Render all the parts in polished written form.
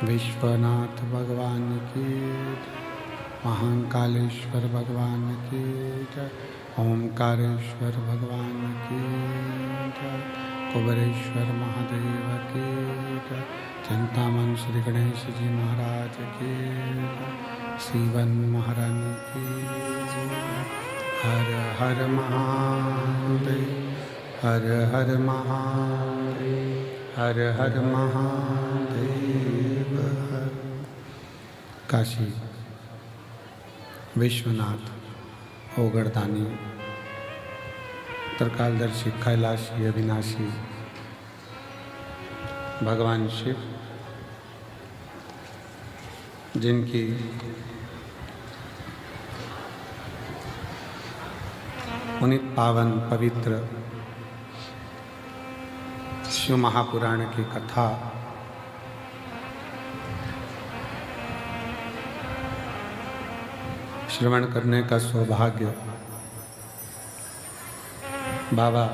विश्वनाथ भगवान की जय, महाकालेश्वर भगवान की जय, ओमकारेश्वर भगवान की जय, कुबेरेश्वर महादेव की जय, चिंतामन श्री गणेश जी महाराज की जय, शिवन महारानी की जय। हर हर महादेव, हर हर महादेव, हर हर महादेव। काशी विश्वनाथ ओगरदानी त्रिकालदर्शी कैलाशी अविनाशी भगवान शिव, जिनकी पुनीत पावन पवित्र शिव महापुराण की कथा श्रवण करने का सौभाग्य बाबा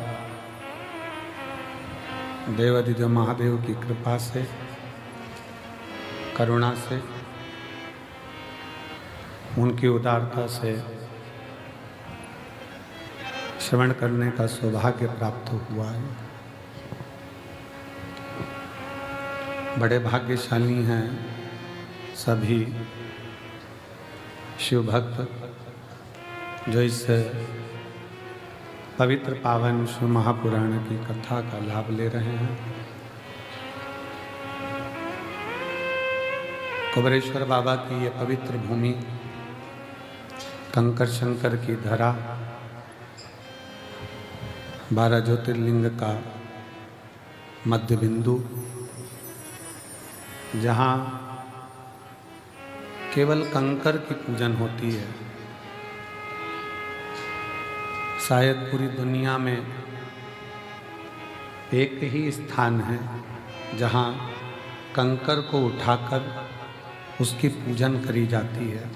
देवादिदेव महादेव की कृपा से, करुणा से, उनकी उदारता से श्रवण करने का सौभाग्य प्राप्त हुआ है। बड़े भाग्यशाली हैं सभी शिव भक्त जो इस पवित्र पावन शिव महापुराण की कथा का लाभ ले रहे हैं। कुबेरेश्वर बाबा की ये पवित्र भूमि, कंकर शंकर की धरा, 12 ज्योतिर्लिंग का मध्य बिंदु, जहाँ केवल कंकर की पूजन होती है। शायद पूरी दुनिया में एक ही स्थान है जहाँ कंकर को उठाकर उसकी पूजन करी जाती है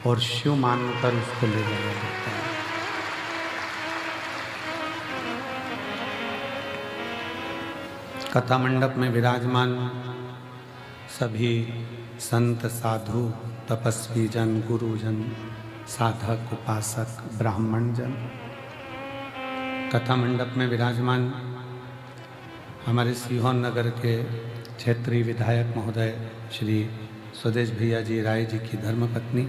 और शिव मानकर उसको ले जाया जाता है। कथा मंडप में विराजमान सभी संत, साधु, तपस्वी जन, गुरुजन, साधक, उपासक, ब्राह्मण जन, कथा मंडप में विराजमान हमारे सीहोर नगर के क्षेत्रीय विधायक महोदय श्री स्वदेश भैया जी राय जी की धर्मपत्नी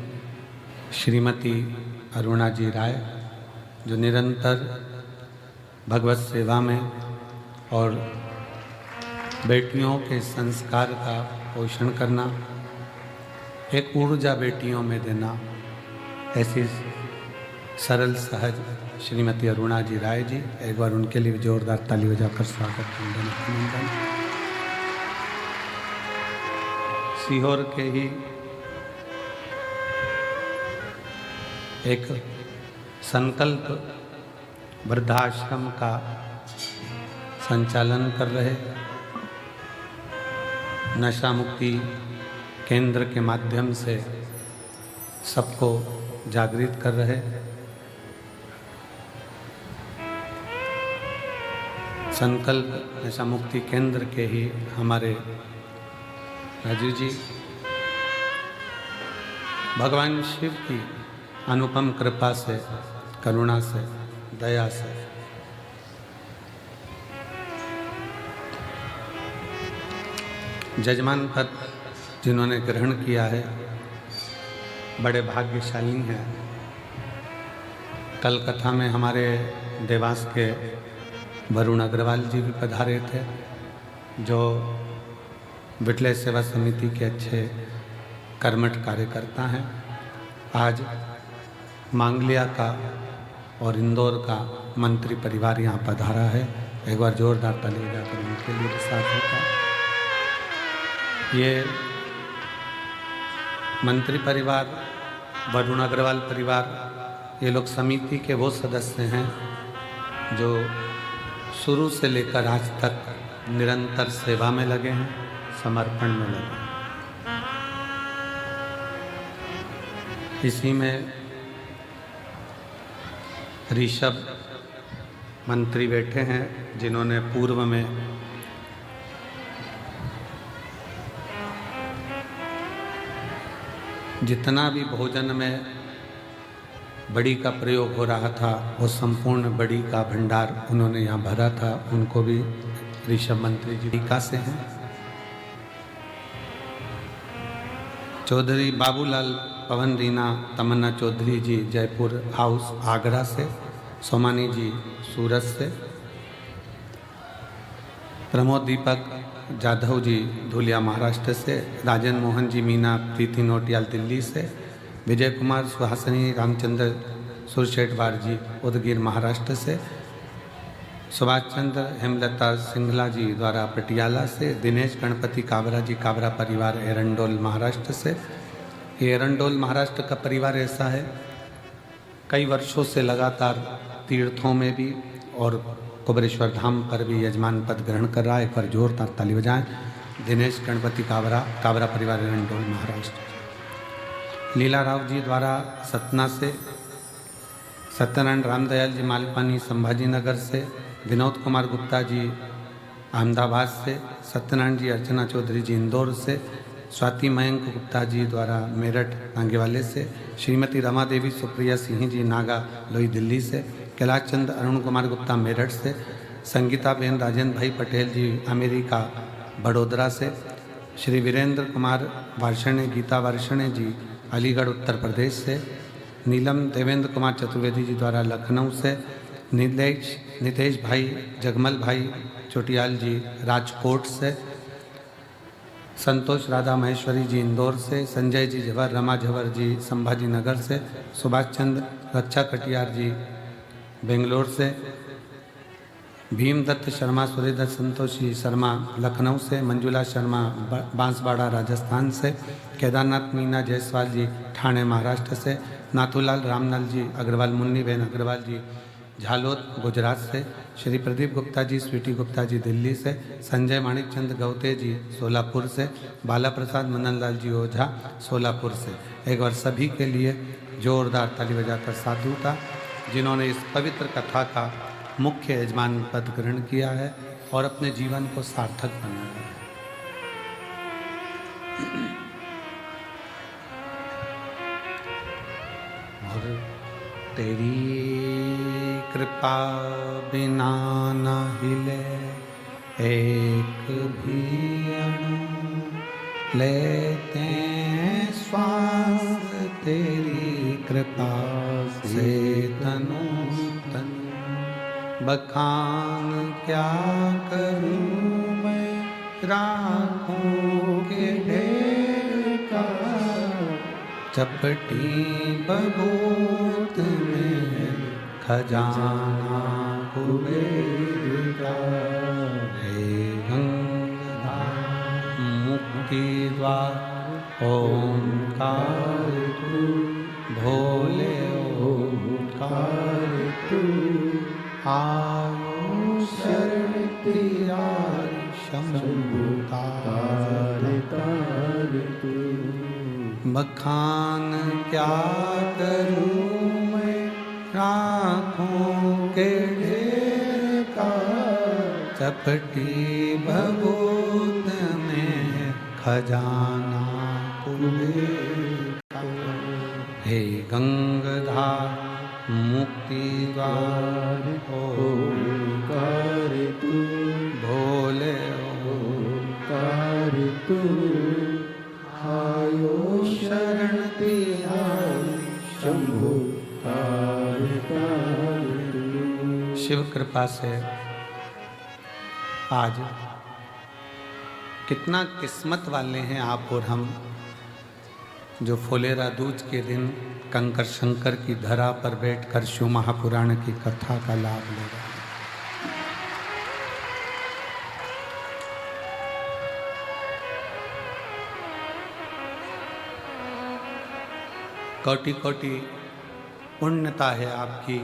श्रीमती अरुणा जी राय, जो निरंतर भगवत सेवा में और बेटियों के संस्कार का पोषण करना, एक ऊर्जा बेटियों में देना, ऐसी सरल सहज श्रीमती अरुणा जी राय जी, एक बार उनके लिए जोरदार ताली बजाकर स्वागत अभिनंदन। सीहोर के ही एक संकल्प वृद्धाश्रम का संचालन कर रहे, नशा मुक्ति केंद्र के माध्यम से सबको जागृत कर रहे संकल्प नशा मुक्ति केंद्र के ही हमारे राजू जी, भगवान शिव की अनुपम कृपा से, करुणा से, दया से जजमान पद जिन्होंने ग्रहण किया है, बड़े भाग्यशाली हैं। कल कथा में हमारे देवास के वरुण अग्रवाल जी भी पधारे थे, जो विटलय सेवा समिति के अच्छे कर्मठ कार्यकर्ता हैं। आज मांगलिया का और इंदौर का मंत्री परिवार यहाँ पधारा है। एक बार जोरदार ताली बजाकर उनके लिए भी साथ होता है। ये मंत्री परिवार, वरुण अग्रवाल परिवार, ये लोग समिति के वो सदस्य हैं जो शुरू से लेकर आज तक निरंतर सेवा में लगे हैं, समर्पण में लगे हैं। इसी में ऋषभ मंत्री बैठे हैं जिन्होंने पूर्व में जितना भी भोजन में बड़ी का प्रयोग हो रहा था वो संपूर्ण बड़ी का भंडार उन्होंने यहाँ भरा था। उनको भी ऋषभ मंत्री जी टीका से हैं। चौधरी बाबूलाल पवन रीना तमन्ना चौधरी जी जयपुर हाउस आगरा से, सोमानी जी सूरत से, प्रमोद दीपक जाधव जी धुलिया महाराष्ट्र से, राजेंद्र मोहन जी मीना प्रीति नोटियाल दिल्ली से, विजय कुमार सुहासिनी रामचंद्र सुरशेठवार जी उदगीर महाराष्ट्र से, सुभाष चंद्र हेमलता सिंगला जी द्वारा पटियाला से, दिनेश गणपति काबरा जी काबरा परिवार एरंडोल महाराष्ट्र से। ये एरंडोल महाराष्ट्र का परिवार ऐसा है, कई वर्षों से लगातार तीर्थों में भी और कुबरेश्वर धाम पर भी यजमान पद ग्रहण कर रहा है। एक बार जोरदार ताली बजाएं। दिनेश गणपति काबरा काबरा परिवार एरंडोल महाराष्ट्र। लीला राव जी द्वारा सतना से, सत्यनारायण रामदयाल जी मालपानी संभाजी नगर से, विनोद कुमार गुप्ता जी अहमदाबाद से, सत्यनारायण जी अर्चना चौधरी जी इंदौर से, स्वाति मयंक गुप्ता जी द्वारा मेरठ नांगेवाले से, श्रीमती रमा देवी सुप्रिया सिंह जी नागा लोई दिल्ली से, कैलाश चंद अरुण कुमार गुप्ता मेरठ से, संगीता बेन राजेंद्र भाई पटेल जी अमेरिका बड़ोदरा से, श्री वीरेंद्र कुमार वार्षणे गीता वार्षणे जी अलीगढ़ उत्तर प्रदेश से, नीलम देवेंद्र कुमार चतुर्वेदी जी द्वारा लखनऊ से, नितेश भाई जगमल भाई चोटियाल जी राजकोट से, संतोष राधा महेश्वरी जी इंदौर से, संजय जी जवर रमा झवर जी संभाजी नगर से, सुभाष चंद्र रक्षा कटियार जी बेंगलोर से, भीमदत्त शर्मा सूर्यदत्त संतोषी शर्मा लखनऊ से, मंजुला शर्मा बांसवाड़ा राजस्थान से, केदारनाथ मीना जायसवाल जी ठाणे महाराष्ट्र से, नाथूलाल रामलाल जी अग्रवाल मुन्नी बेन अग्रवाल जी झालोद गुजरात से, श्री प्रदीप गुप्ता जी स्वीटी गुप्ता जी दिल्ली से, संजय माणिक चंद गौते जी सोलापुर से, बाला प्रसाद मनन लाल जी ओझा सोलापुर से। एक बार सभी के लिए जोरदार ताली बजाकर साधुता जिन्होंने इस पवित्र कथा का मुख्य यजमान पद ग्रहण किया है और अपने जीवन को सार्थक बनाया है। और तेरी कृपा बिना न हिले एक भी अणु, लेते हैं श्वास तेरी कृपा से तनु तनु। बखान क्या करूं मैं राहों के ढेर का, चपटी बबूत में खजाना कुबेर का। हे गंगा मुक्ति द्वार ओंकार तू, भोले ओंकार तू, आयो शरण तेरा शंभु तार तार तू। बखान क्या करूं मैं राखों के ढेर का, चपटी भभूत में खजाना कुबेर का। हे गंगाधार मुक्ति द्वार ओंकार तू, भोले ओंकार तू, आयो शरण तिहारी शंभु तार तार। शिव कृपा से आज कितना किस्मत वाले हैं आप और हम, जो फुलेरा दूज के दिन कंकर शंकर की धरा पर बैठकर शिव महापुराण की कथा का लाभ ले रहे हैं। कोटि कोटि पुण्यता है आपकी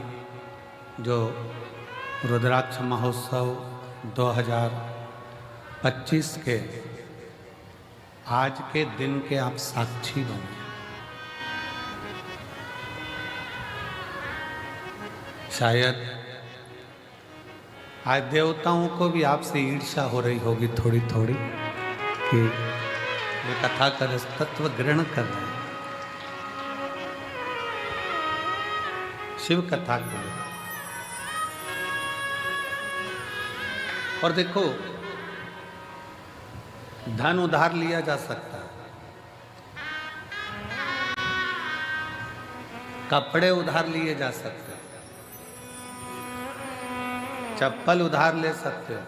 जो रुद्राक्ष महोत्सव 2025 के आज के दिन के आप साक्षी बने। शायद आज देवताओं को भी आपसे ईर्ष्या हो रही होगी थोड़ी थोड़ी कि ये कथा का तत्व ग्रहण कर रहे हैं, शिव कथा के लिए। और देखो, धन उधार लिया जा सकता है, कपड़े उधार लिए जा सकते हैं, चप्पल उधार ले सकते हो,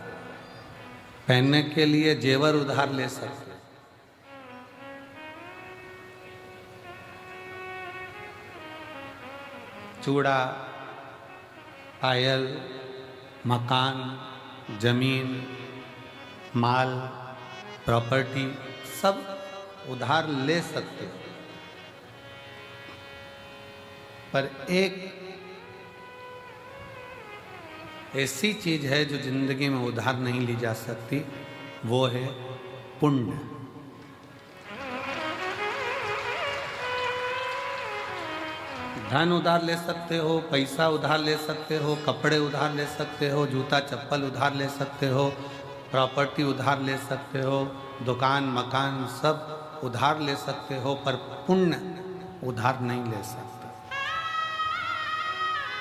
पहनने के लिए जेवर उधार ले सकते हो, चूड़ा, पायल, मकान, जमीन, माल, प्रॉपर्टी सब उधार ले सकते हो। पर एक ऐसी चीज है जो जिंदगी में उधार नहीं ली जा सकती, वो है पुण्य। धन उधार ले सकते हो, पैसा उधार ले सकते हो, कपड़े उधार ले सकते हो, जूता चप्पल उधार ले सकते हो, प्रॉपर्टी उधार ले सकते हो, दुकान मकान सब उधार ले सकते हो, पर पुण्य उधार नहीं ले सकते।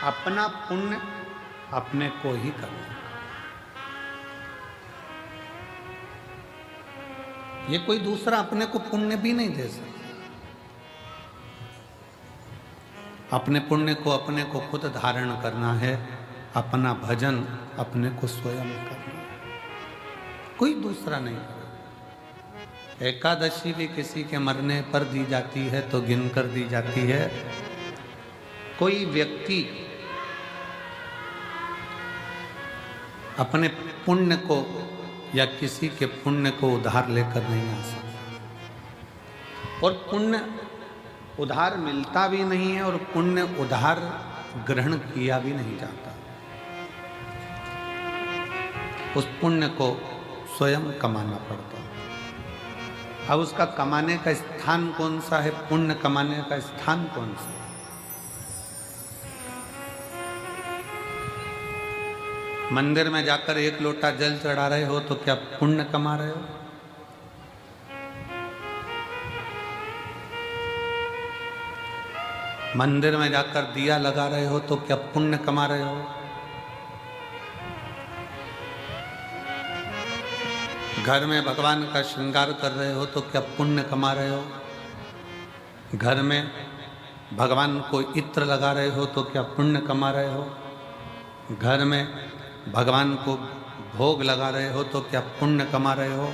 अपना पुण्य अपने को ही करना। ये कोई दूसरा अपने को पुण्य भी नहीं दे सकता। अपने पुण्य को अपने को खुद धारण करना है, अपना भजन अपने को स्वयं करना है, कोई दूसरा नहीं करेगा। एकादशी भी किसी के मरने पर दी जाती है तो गिनकर दी जाती है। कोई व्यक्ति अपने पुण्य को या किसी के पुण्य को उधार लेकर नहीं आ सकता, और पुण्य उधार मिलता भी नहीं है, और पुण्य उधार ग्रहण किया भी नहीं जाता। उस पुण्य को स्वयं कमाना पड़ता है। अब उसका कमाने का स्थान कौन सा है, पुण्य कमाने का स्थान कौन सा है? मंदिर में जाकर एक लोटा जल चढ़ा रहे हो तो क्या पुण्य कमा रहे हो? मंदिर में जाकर दिया लगा रहे हो तो क्या पुण्य कमा रहे हो? घर में भगवान का श्रृंगार कर रहे हो तो क्या पुण्य कमा रहे हो? घर में भगवान को इत्र लगा रहे हो तो क्या पुण्य कमा रहे हो? घर में भगवान को भोग लगा रहे हो तो क्या पुण्य कमा रहे हो?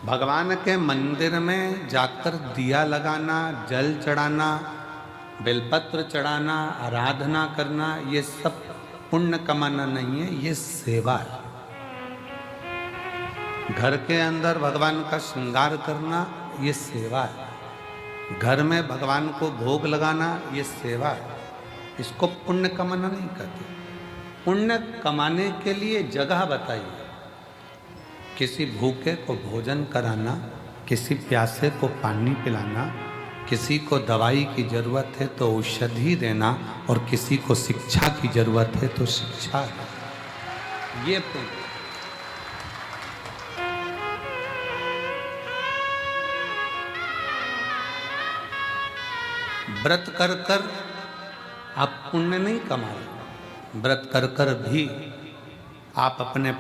भगवान के मंदिर में जाकर दिया लगाना, जल चढ़ाना, बेलपत्र चढ़ाना, आराधना करना, ये सब पुण्य कमाना नहीं है, ये सेवा है। घर के अंदर भगवान का श्रृंगार करना, ये सेवा है। घर में भगवान को भोग लगाना, ये सेवा है। इसको पुण्य कमाना नहीं कहते। पुण्य कमाने के लिए जगह बताइए। किसी भूखे को भोजन कराना, किसी प्यासे को पानी पिलाना, किसी को दवाई की जरूरत है तो औषधि देना, और किसी को शिक्षा की जरूरत है तो शिक्षा है। ये पुण्य। व्रत कर कर आप पुण्य नहीं कमा रहे। व्रत कर कर भी आप अपने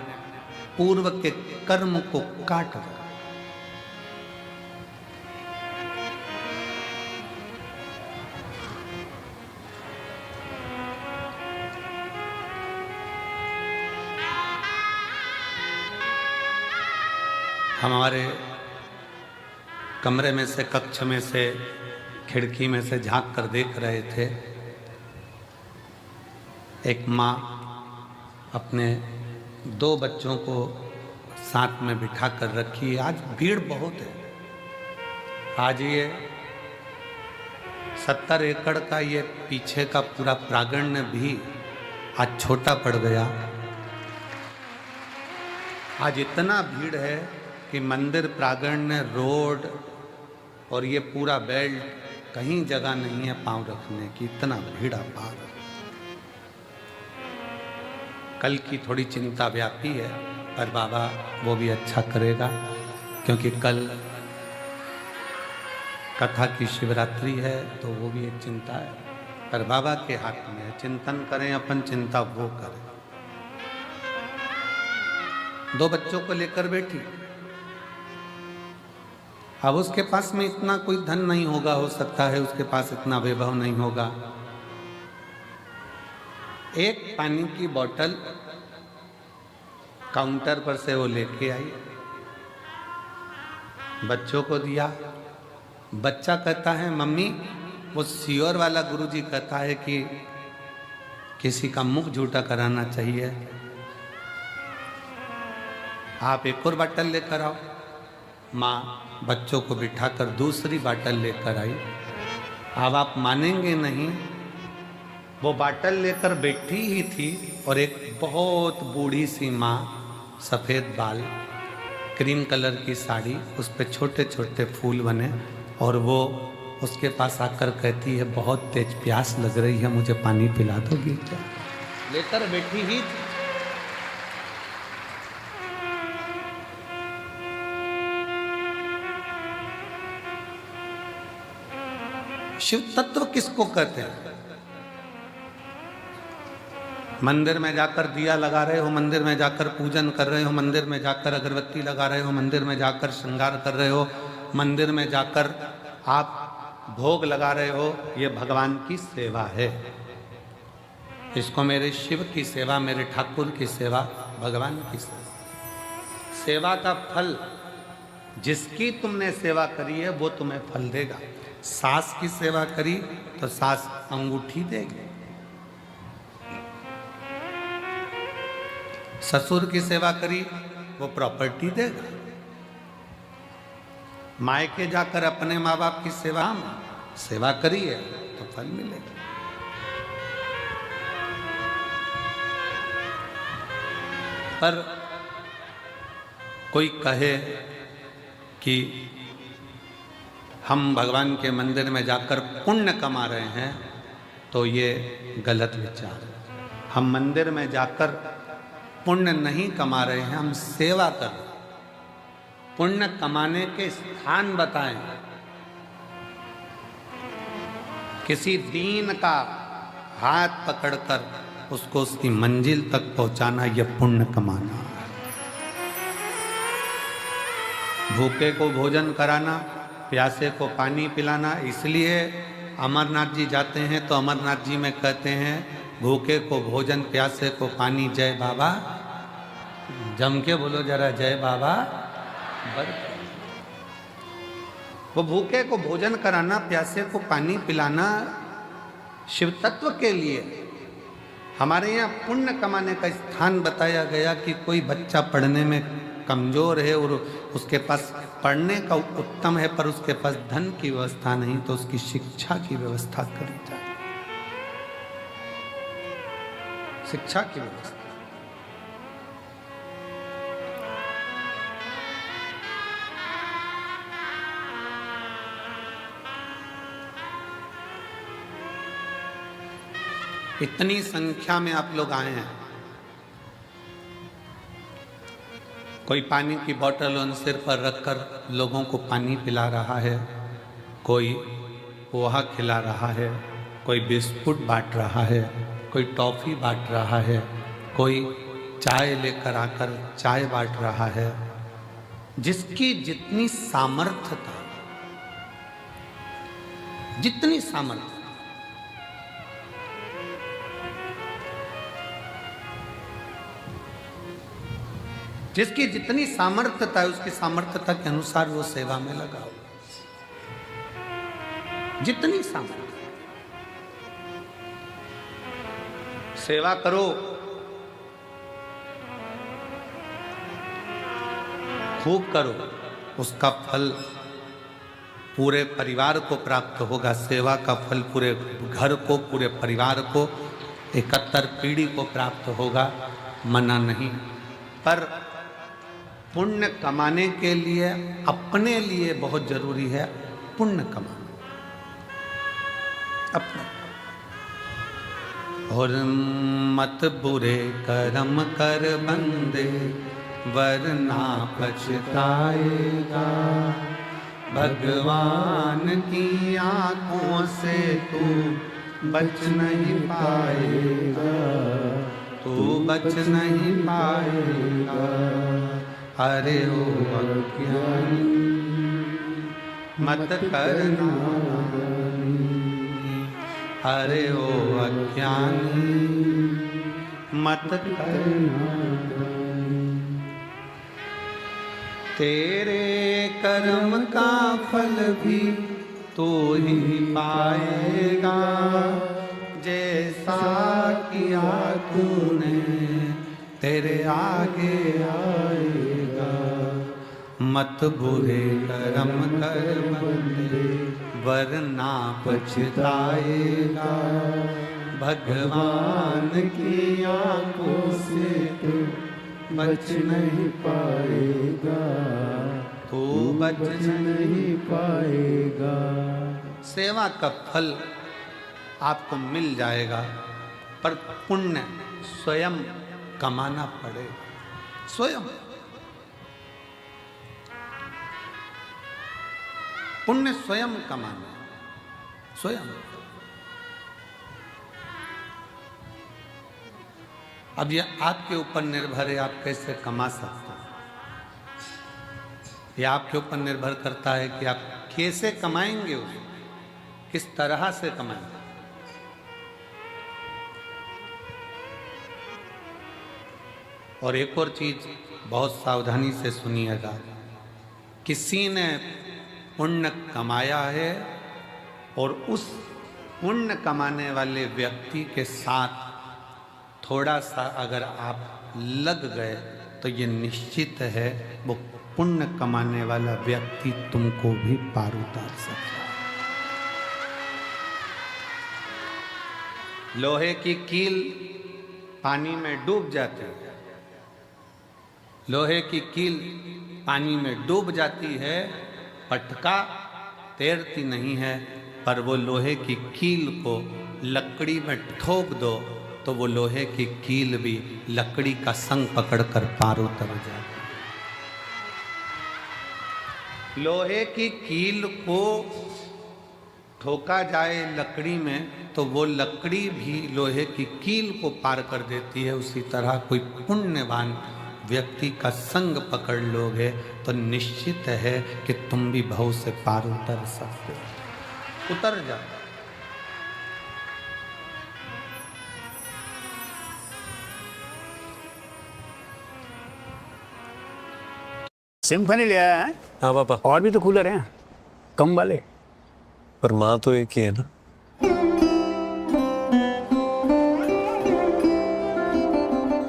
पूर्व के कर्म को काट रहे। हमारे कमरे में से, कक्ष में से, खिड़की में से झांक कर देख रहे थे। एक माँ अपने 2 बच्चों को साथ में बिठा कर रखी है। आज भीड़ बहुत है। आज ये 70 एकड़ का ये पीछे का पूरा प्रांगण भी आज छोटा पड़ गया। आज इतना भीड़ है कि मंदिर प्रांगण, रोड और ये पूरा बेल्ट, कहीं जगह नहीं है पांव रखने की, इतना भीड़ अपार। कल की थोड़ी चिंता व्यापी है, पर बाबा वो भी अच्छा करेगा, क्योंकि कल कथा की शिवरात्रि है, तो वो भी एक चिंता है, पर बाबा के हाथ में है। चिंतन करें अपन, चिंता वो करें। 2 बच्चों को लेकर बैठी। अब उसके पास में इतना कोई धन नहीं होगा, हो सकता है उसके पास इतना वैभव नहीं होगा। एक पानी की बोतल काउंटर पर से वो लेके आई, बच्चों को दिया। बच्चा कहता है, मम्मी, वो सियोर वाला गुरुजी कहता है कि किसी का मुख झूठा कराना चाहिए, आप एक और बोतल लेकर आओ। माँ बच्चों को बिठाकर दूसरी बोतल लेकर आई। अब आप मानेंगे नहीं, वो बोतल लेकर बैठी ही थी और एक बहुत बूढ़ी सी माँ, सफ़ेद बाल, क्रीम कलर की साड़ी, उस पर छोटे छोटे फूल बने, और वो उसके पास आकर कहती है, बहुत तेज प्यास लग रही है, मुझे पानी पिला दोगी क्या? लेकर बैठी ही थी। शिव तत्व किसको कहते हैं? मंदिर में जाकर दिया लगा रहे हो, मंदिर में जाकर पूजन कर रहे हो, मंदिर में जाकर अगरबत्ती लगा रहे हो, मंदिर में जाकर श्रृंगार कर रहे हो, मंदिर में जाकर आप भोग लगा रहे हो, ये भगवान की सेवा है। इसको मेरे शिव की सेवा, मेरे ठाकुर की सेवा, भगवान की सेवा। सेवा का फल, जिसकी तुमने सेवा करी है वो तुम्हें फल देगा। सास की सेवा करी तो सास अंगूठी देगी, ससुर की सेवा करी वो प्रॉपर्टी देगा, मायके जाकर अपने माँ बाप की सेवा करी है तो फल मिलेगा। पर कोई कहे कि हम भगवान के मंदिर में जाकर पुण्य कमा रहे हैं, तो ये गलत विचार है। हम मंदिर में जाकर पुण्य नहीं कमा रहे हैं, हम सेवा कर रहे हैं। पुण्य कमाने के स्थान बताएं। किसी दीन का हाथ पकड़कर उसको उसकी मंजिल तक पहुंचाना, यह पुण्य कमाना है। भूखे को भोजन कराना, प्यासे को पानी पिलाना। इसलिए अमरनाथ जी जाते हैं तो अमरनाथ जी में कहते हैं, भूखे को भोजन, प्यासे को पानी, जय बाबा। जम के बोलो जरा, जय बाबा। वो भूखे को भोजन कराना, प्यासे को पानी पिलाना शिव तत्व के लिए। हमारे यहाँ पुण्य कमाने का स्थान बताया गया कि कोई बच्चा पढ़ने में कमजोर है और उसके पास पढ़ने का उत्तम है, पर उसके पास धन की व्यवस्था नहीं, तो उसकी शिक्षा की व्यवस्था करी जाए। शिक्षा की व्यवस्था। इतनी संख्या में आप लोग आए हैं, कोई पानी की बोतल उन सिर पर रखकर लोगों को पानी पिला रहा है, कोई पोहा खिला रहा है, कोई बिस्कुट बांट रहा है, कोई टॉफ़ी बांट रहा है, कोई चाय लेकर आकर चाय बांट रहा है। जिसकी जितनी सामर्थ्यता, जितनी सामर्थ्य, जिसकी जितनी सामर्थ्यता है, उसकी सामर्थ्यता के अनुसार वो सेवा में लगा हो। जितनी सामर्थ्य, सेवा करो, खूब करो, उसका फल पूरे परिवार को प्राप्त होगा। सेवा का फल पूरे घर को, पूरे परिवार को, 71 पीढ़ी को प्राप्त होगा, मना नहीं। पर पुण्य कमाने के लिए अपने लिए बहुत जरूरी है पुण्य कमाना अपना। और मत बुरे कर्म कर बंदे वरना पछताएगा, भगवान की आंखों से तू बच नहीं पाएगा, तू बच नहीं पाएगा। अरे ओ अज्ञानी मत करना, अरे ओ अज्ञानी मत करना। तेरे कर्म का फल भी तू ही पाएगा, जैसा किया तूने तेरे आगे आएगा। मत बुरे कर्म कर बंदे वरना पछताएगा, भगवान की आंखों से तू बच नहीं पाएगा, तू बच नहीं पाएगा। सेवा का फल आपको मिल जाएगा, पर पुण्य स्वयं कमाना पड़ेगा, स्वयं। पुण्य स्वयं कमाना, स्वयं। अब यह आपके ऊपर निर्भर है, आप कैसे कमा सकते हैं। यह आपके ऊपर निर्भर करता है कि आप कैसे कमाएंगे, उसे किस तरह से कमाएंगे। और एक और चीज बहुत सावधानी से सुनिएगा, किसी ने पुण्य कमाया है और उस पुण्य कमाने वाले व्यक्ति के साथ थोड़ा सा अगर आप लग गए तो ये निश्चित है वो पुण्य कमाने वाला व्यक्ति तुमको भी पार उतार सकता है। लोहे की कील पानी में डूब जाती है, लोहे की कील पानी में डूब जाती है, पटका तैरती नहीं है। पर वो लोहे की कील को लकड़ी में ठोक दो तो वो लोहे की कील भी लकड़ी का संग पकड़कर पार उतर जाती है। लोहे की कील को ठोका जाए लकड़ी में तो वो लकड़ी भी लोहे की कील को पार कर देती है। उसी तरह कोई पुण्यवान व्यक्ति का संग पकड़ लोगे तो निश्चित है कि तुम भी भव से पार उतर सकते हो। उतर जाओ। सिम्फनी लिया है? हाँ पापा। और भी तो कूलर हैं कम वाले। पर माँ तो एक ही है ना।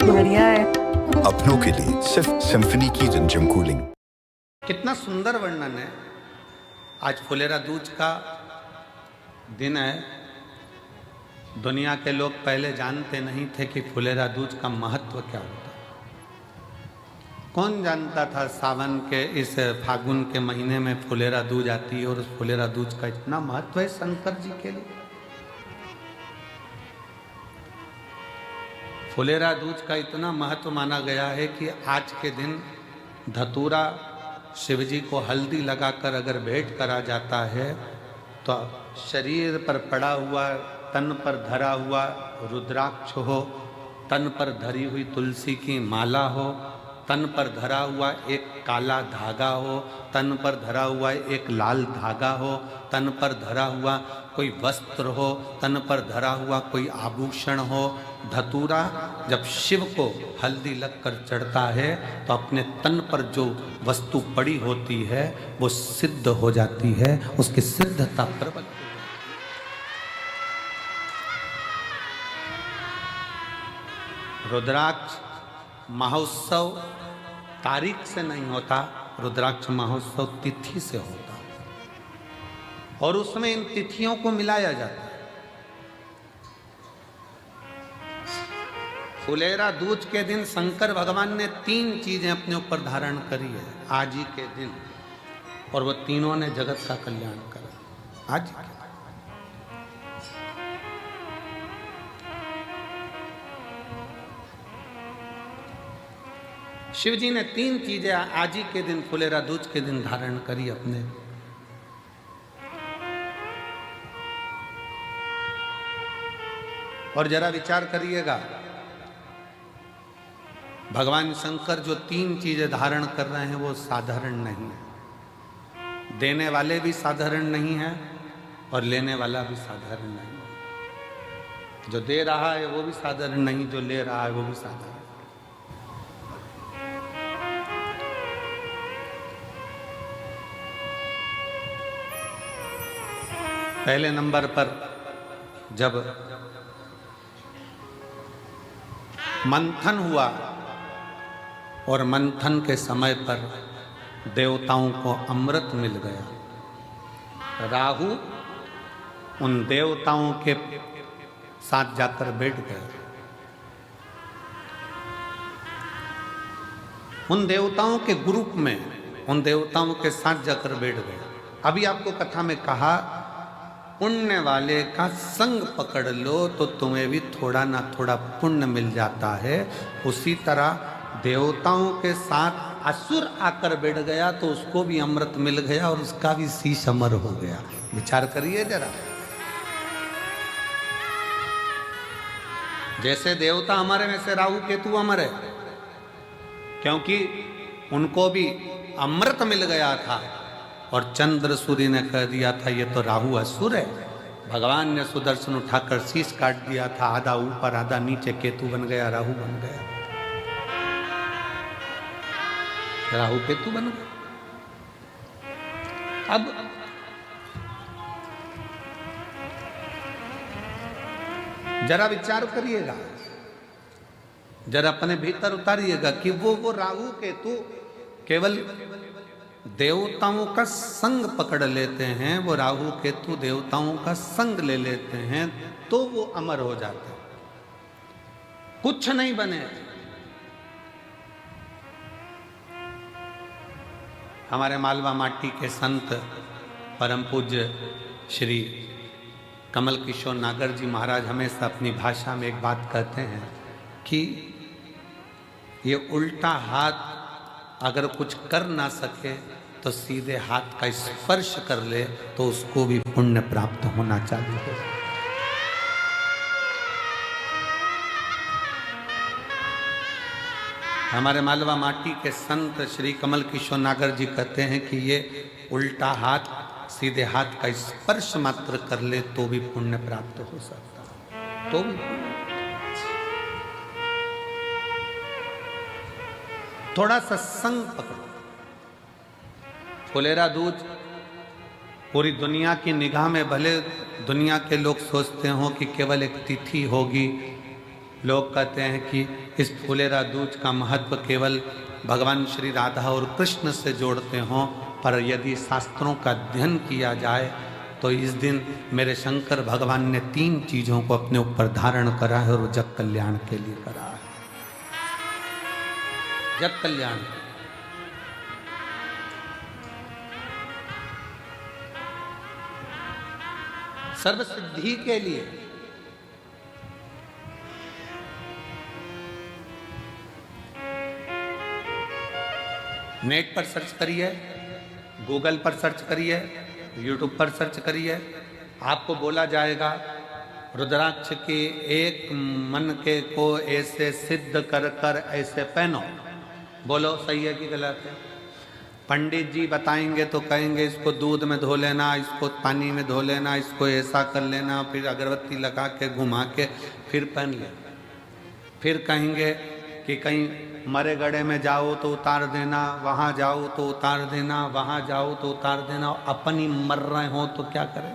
बढ़िया है। अपनों के लिए सिर्फ सिम्फनी की रिमझिम कूलिंग। कितना सुंदर वर्णन है। आज फुलेरा दूज का दिन है। दुनिया के लोग पहले जानते नहीं थे कि फुलेरा दूज का महत्व क्या होता। कौन जानता था सावन के इस फागुन के महीने में फुलेरा दूज आती है और उस फुलेरा दूज का इतना महत्व है शंकर जी के लिए। फुलेरा दूज का इतना महत्व माना गया है कि आज के दिन धतूरा शिव जी को हल्दी लगाकर अगर भेंट करा जाता है तो शरीर पर पड़ा हुआ, तन पर धरा हुआ रुद्राक्ष हो, तन पर धरी हुई तुलसी की माला हो, तन पर धरा हुआ एक काला धागा हो, तन पर धरा हुआ एक लाल धागा हो, तन पर धरा हुआ कोई वस्त्र हो, तन पर धरा हुआ कोई आभूषण हो। धतूरा जब शिव को हल्दी लगकर चढ़ता है तो अपने तन पर जो वस्तु पड़ी होती है वो सिद्ध हो जाती है, उसकी सिद्धता प्रबल हो जाती है। रुद्राक्ष महोत्सव तारीख से नहीं होता, रुद्राक्ष महोत्सव तिथि से होता और उसमें इन तिथियों को मिलाया जाता है। फुलेरा दूज के दिन शंकर भगवान ने 3 चीजें अपने ऊपर धारण करी है आज ही के दिन, और वो तीनों ने जगत का कल्याण करा आज ही के दिन। शिव जी ने 3 चीजें आज ही के दिन फुलेरा दूज के दिन धारण करी अपने। और जरा विचार करिएगा, भगवान शंकर जो 3 चीजें धारण कर रहे हैं वो साधारण नहीं है। देने वाले भी साधारण नहीं है और लेने वाला भी साधारण नहीं है। जो दे रहा है वो भी साधारण नहीं, जो ले रहा है वो भी साधारण। पहले नंबर पर जब मंथन हुआ और मंथन के समय पर देवताओं को अमृत मिल गया, राहु उन देवताओं के साथ जाकर बैठ गए। उन देवताओं के ग्रुप में, उन देवताओं के साथ जाकर बैठ गए। अभी आपको कथा में कहा, पुण्य वाले का संग पकड़ लो तो तुम्हें भी थोड़ा ना थोड़ा पुण्य मिल जाता है। उसी तरह देवताओं के साथ असुर आकर बैठ गया तो उसको भी अमृत मिल गया और उसका भी शीश अमर हो गया। विचार करिए जरा, जैसे देवता अमर है वैसे राहु केतु अमर है, क्योंकि उनको भी अमृत मिल गया था और चंद्र सूर्य ने कह दिया था ये तो राहु असुर है। भगवान ने सुदर्शन उठाकर शीश काट दिया था, आधा ऊपर आधा नीचे, केतु बन गया, राहु बन गया, राहु केतु बन गया। अब जरा विचार करिएगा, जरा अपने भीतर उतारिएगा कि वो राहु केतु केवल देवताओं का संग पकड़ लेते हैं, वो राहु केतु देवताओं का संग ले लेते हैं तो वो अमर हो जाते हैं, कुछ नहीं बने। हमारे मालवा माटी के संत परम पूज्य श्री कमल किशोर नागर जी महाराज हमेशा अपनी भाषा में एक बात कहते हैं कि ये उल्टा हाथ अगर कुछ कर ना सके तो सीधे हाथ का स्पर्श कर ले तो उसको भी पुण्य प्राप्त होना चाहिए। हमारे मालवा माटी के संत श्री कमल किशोर नागर जी कहते हैं कि ये उल्टा हाथ सीधे हाथ का स्पर्श मात्र कर ले तो भी पुण्य प्राप्त हो सकता है, तो भी थोड़ा सा संग पकड़ो। फुलेरा दूज पूरी दुनिया की निगाह में, भले दुनिया के लोग सोचते हो कि केवल एक तिथि होगी, लोग कहते हैं कि इस फुलेरा दूज का महत्व केवल भगवान श्री राधा और कृष्ण से जोड़ते हों, पर यदि शास्त्रों का अध्ययन किया जाए तो इस दिन मेरे शंकर भगवान ने 3 चीज़ों को अपने ऊपर धारण करा है और जग कल्याण के लिए करा है। जग कल्याण, सर्व सिद्धि के लिए। नेट पर सर्च करिए, गूगल पर सर्च करिए, यूट्यूब पर सर्च करिए, आपको बोला जाएगा रुद्राक्ष के एक मन के को ऐसे सिद्ध कर कर ऐसे पहनो। बोलो सही है कि गलत है? पंडित जी बताएंगे तो कहेंगे इसको दूध में धो लेना, इसको पानी में धो लेना, इसको ऐसा कर लेना, फिर अगरबत्ती लगा के घुमा के फिर पहन लेना। फिर कहेंगे कि कहीं मरे गड़े में जाओ तो उतार देना, वहाँ जाओ तो उतार देना, वहाँ जाओ तो उतार देना। अपनी मर रहे हो तो क्या करें?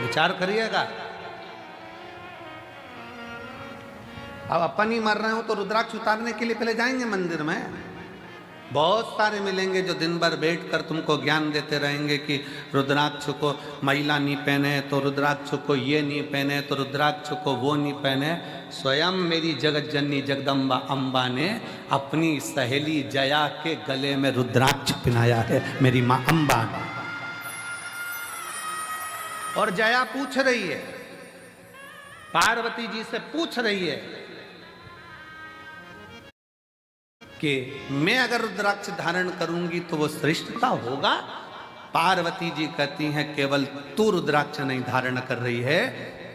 विचार करिएगा। अब अपन ही मर रहे हो तो रुद्राक्ष उतारने के लिए पहले जाएंगे मंदिर में। बहुत सारे मिलेंगे जो दिन भर बैठ कर तुमको ज्ञान देते रहेंगे कि रुद्राक्ष को महिला नहीं पहने तो रुद्राक्ष को ये नहीं पहने तो रुद्राक्ष को वो नहीं पहने। स्वयं मेरी जगत जननी जगदम्बा अम्बा ने अपनी सहेली जया के गले में रुद्राक्ष पहनाया है, मेरी माँ अम्बा ने। और जया पूछ रही है, पार्वती जी से पूछ रही है कि मैं अगर रुद्राक्ष धारण करूंगी तो वो श्रेष्ठता होगा। पार्वती जी कहती हैं केवल तू रुद्राक्ष नहीं धारण कर रही है,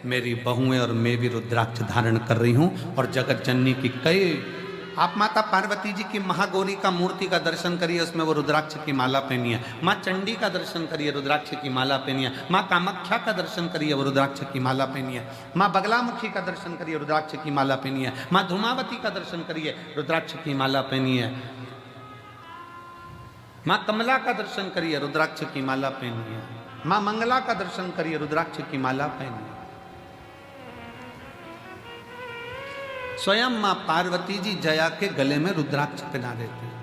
मेरी बहुएं और मैं भी रुद्राक्ष धारण कर रही हूं। और जगत जननी की कई, आप माता पार्वती जी की महागौरी का मूर्ति का दर्शन करिए, उसमें वो रुद्राक्ष की माला पहनी है। माँ चंडी का दर्शन करिए, रुद्राक्ष की माला पहनी है। माँ कामाख्या का दर्शन करिए, वो रुद्राक्ष की माला पहनी है। माँ बगलामुखी का दर्शन करिए, रुद्राक्ष की माला पहनी है। माँ धूमावती का दर्शन करिए, रुद्राक्ष की माला पहनी है। माँ कमला का दर्शन करिए, रुद्राक्ष की माला पहनी है। माँ मंगला का दर्शन करिए, रुद्राक्ष की माला पहनी है। स्वयं मां पार्वती जी जया के गले में रुद्राक्ष पहना देती है।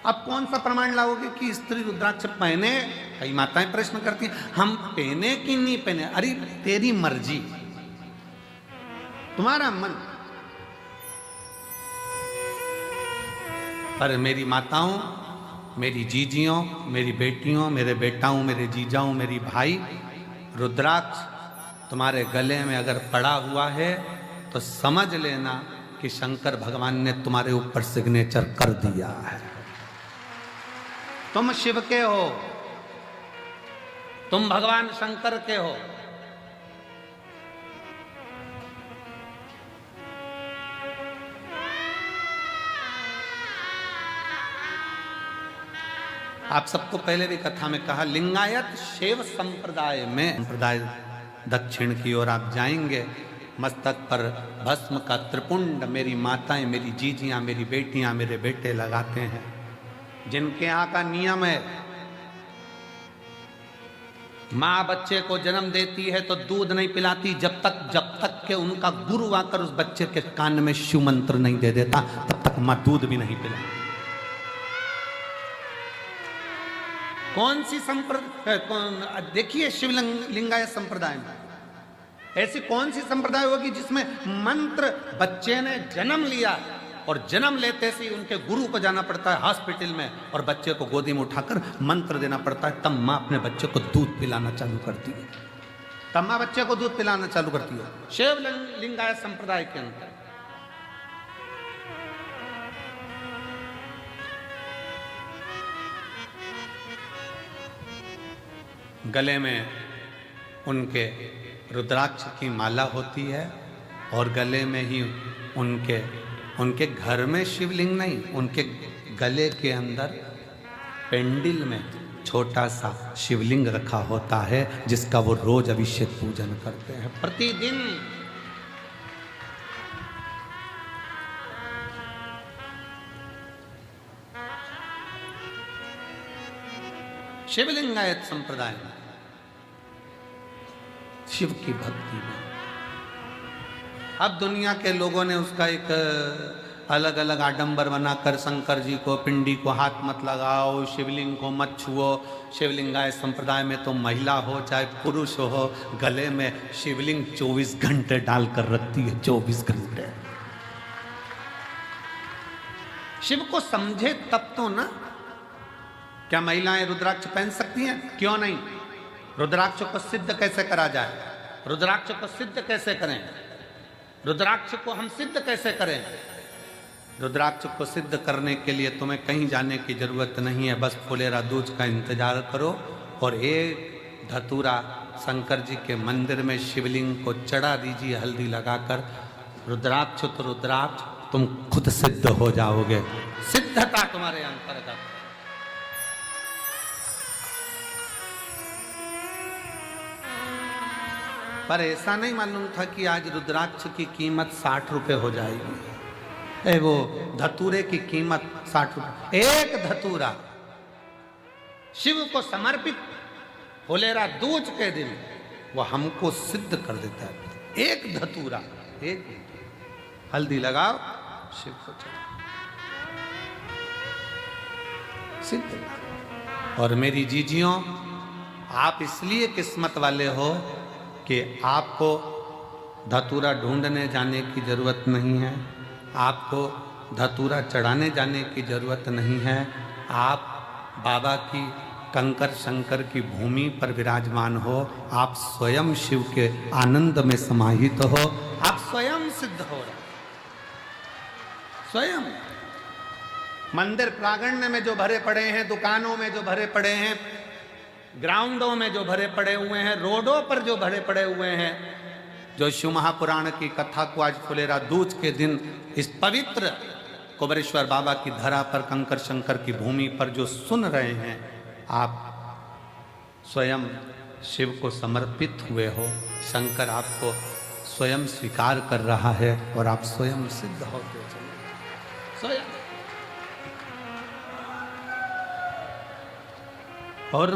अब कौन सा प्रमाण लाओगे कि स्त्री रुद्राक्ष पहने? कई माताएं प्रश्न करती हैं, हम पहने कि नहीं पहने? अरे तेरी मर्जी, तुम्हारा मन। पर मेरी माताओं, मेरी जीजियों, मेरी बेटियों, मेरे बेटाओं, मेरे जीजाओं, मेरी भाई, रुद्राक्ष तुम्हारे गले में अगर पड़ा हुआ है तो समझ लेना कि शंकर भगवान ने तुम्हारे ऊपर सिग्नेचर कर दिया है। तुम शिव के हो, तुम भगवान शंकर के हो। आप सबको पहले भी कथा में कहा, लिंगायत शैव संप्रदाय में, संप्रदाय दक्षिण की ओर आप जाएंगे, मस्तक पर भस्म का त्रिपुंड मेरी माताएं, मेरी जीजियां, मेरी बेटियां, मेरे बेटे लगाते हैं। जिनके यहाँ का नियम है, माँ बच्चे को जन्म देती है तो दूध नहीं पिलाती जब तक के उनका गुरु आकर उस बच्चे के कान में शिव मंत्र नहीं दे देता, तब तक माँ दूध भी नहीं पिलाती। कौन सी संप्रदाय, देखिए शिवलिंगायत संप्रदाय में ऐसी कौन सी संप्रदाय होगी जिसमें मंत्र, बच्चे ने जन्म लिया और जन्म लेते से उनके गुरु को जाना पड़ता है हॉस्पिटल में और बच्चे को गोदी में उठाकर मंत्र देना पड़ता है, तब माँ अपने बच्चे को दूध पिलाना चालू करती है, तब माँ बच्चे को दूध पिलाना चालू करती है। शिवलिंगायत संप्रदाय के अंदर गले में उनके रुद्राक्ष की माला होती है और गले में ही उनके घर में शिवलिंग नहीं, उनके गले के अंदर पेंडिल में छोटा सा शिवलिंग रखा होता है जिसका वो रोज अभिषेक पूजन करते हैं प्रतिदिन। शिवलिंगायत संप्रदाय में शिव की भक्ति में अब दुनिया के लोगों ने उसका एक अलग अलग आडंबर बनाकर शंकर जी को, पिंडी को हाथ मत लगाओ, शिवलिंग को मत छुओ। शिवलिंगायत संप्रदाय में तो महिला हो चाहे पुरुष हो, गले में शिवलिंग 24 घंटे डालकर रखती है, 24 घंटे। शिव को समझे तब तो ना। क्या महिलाएं रुद्राक्ष पहन सकती हैं? क्यों नहीं। रुद्राक्ष को सिद्ध कैसे करा जाए? रुद्राक्ष को सिद्ध कैसे करें? रुद्राक्ष को हम सिद्ध कैसे करें? रुद्राक्ष को सिद्ध करने के लिए तुम्हें कहीं जाने की जरूरत नहीं है, बस फुलेरा दूज का इंतजार करो और एक धतूरा शंकर जी के मंदिर में शिवलिंग को चढ़ा दीजिए हल्दी लगाकर। रुद्राक्ष तो रुद्राक्ष, तुम खुद सिद्ध हो जाओगे, सिद्धता तुम्हारे अंतर्गत। पर ऐसा नहीं मालूम था कि आज रुद्राक्ष की कीमत 60 रुपये हो जाएगी। वो धतूरे की कीमत 60 रुपये, एक धतूरा शिव को समर्पित फुलेरा दूज के दिन वो हमको सिद्ध कर देता है। एक धतूरा, एक हल्दी लगाओ, शिव को चढ़ाओ, सिद्ध। और मेरी जीजियों, आप इसलिए किस्मत वाले हो कि आपको धतूरा ढूंढने जाने की जरूरत नहीं है, आपको धतूरा चढ़ाने जाने की जरूरत नहीं है। आप बाबा की कंकर शंकर की भूमि पर विराजमान हो, आप स्वयं शिव के आनंद में समाहित हो, आप स्वयं सिद्ध हो रहे, स्वयं। मंदिर प्रांगण में जो भरे पड़े हैं, दुकानों में जो भरे पड़े हैं, ग्राउंडों में जो भरे पड़े हुए हैं, रोडों पर जो भरे पड़े हुए हैं, जो शिव महापुराण की कथा को आज फुलेरा दूज के दिन इस पवित्र कुबेरेश्वर बाबा की धरा पर, कंकर शंकर की भूमि पर जो सुन रहे हैं, आप स्वयं शिव को समर्पित हुए हो। शंकर आपको स्वयं स्वीकार कर रहा है और आप स्वयं सिद्ध होते चले, स्वयं। और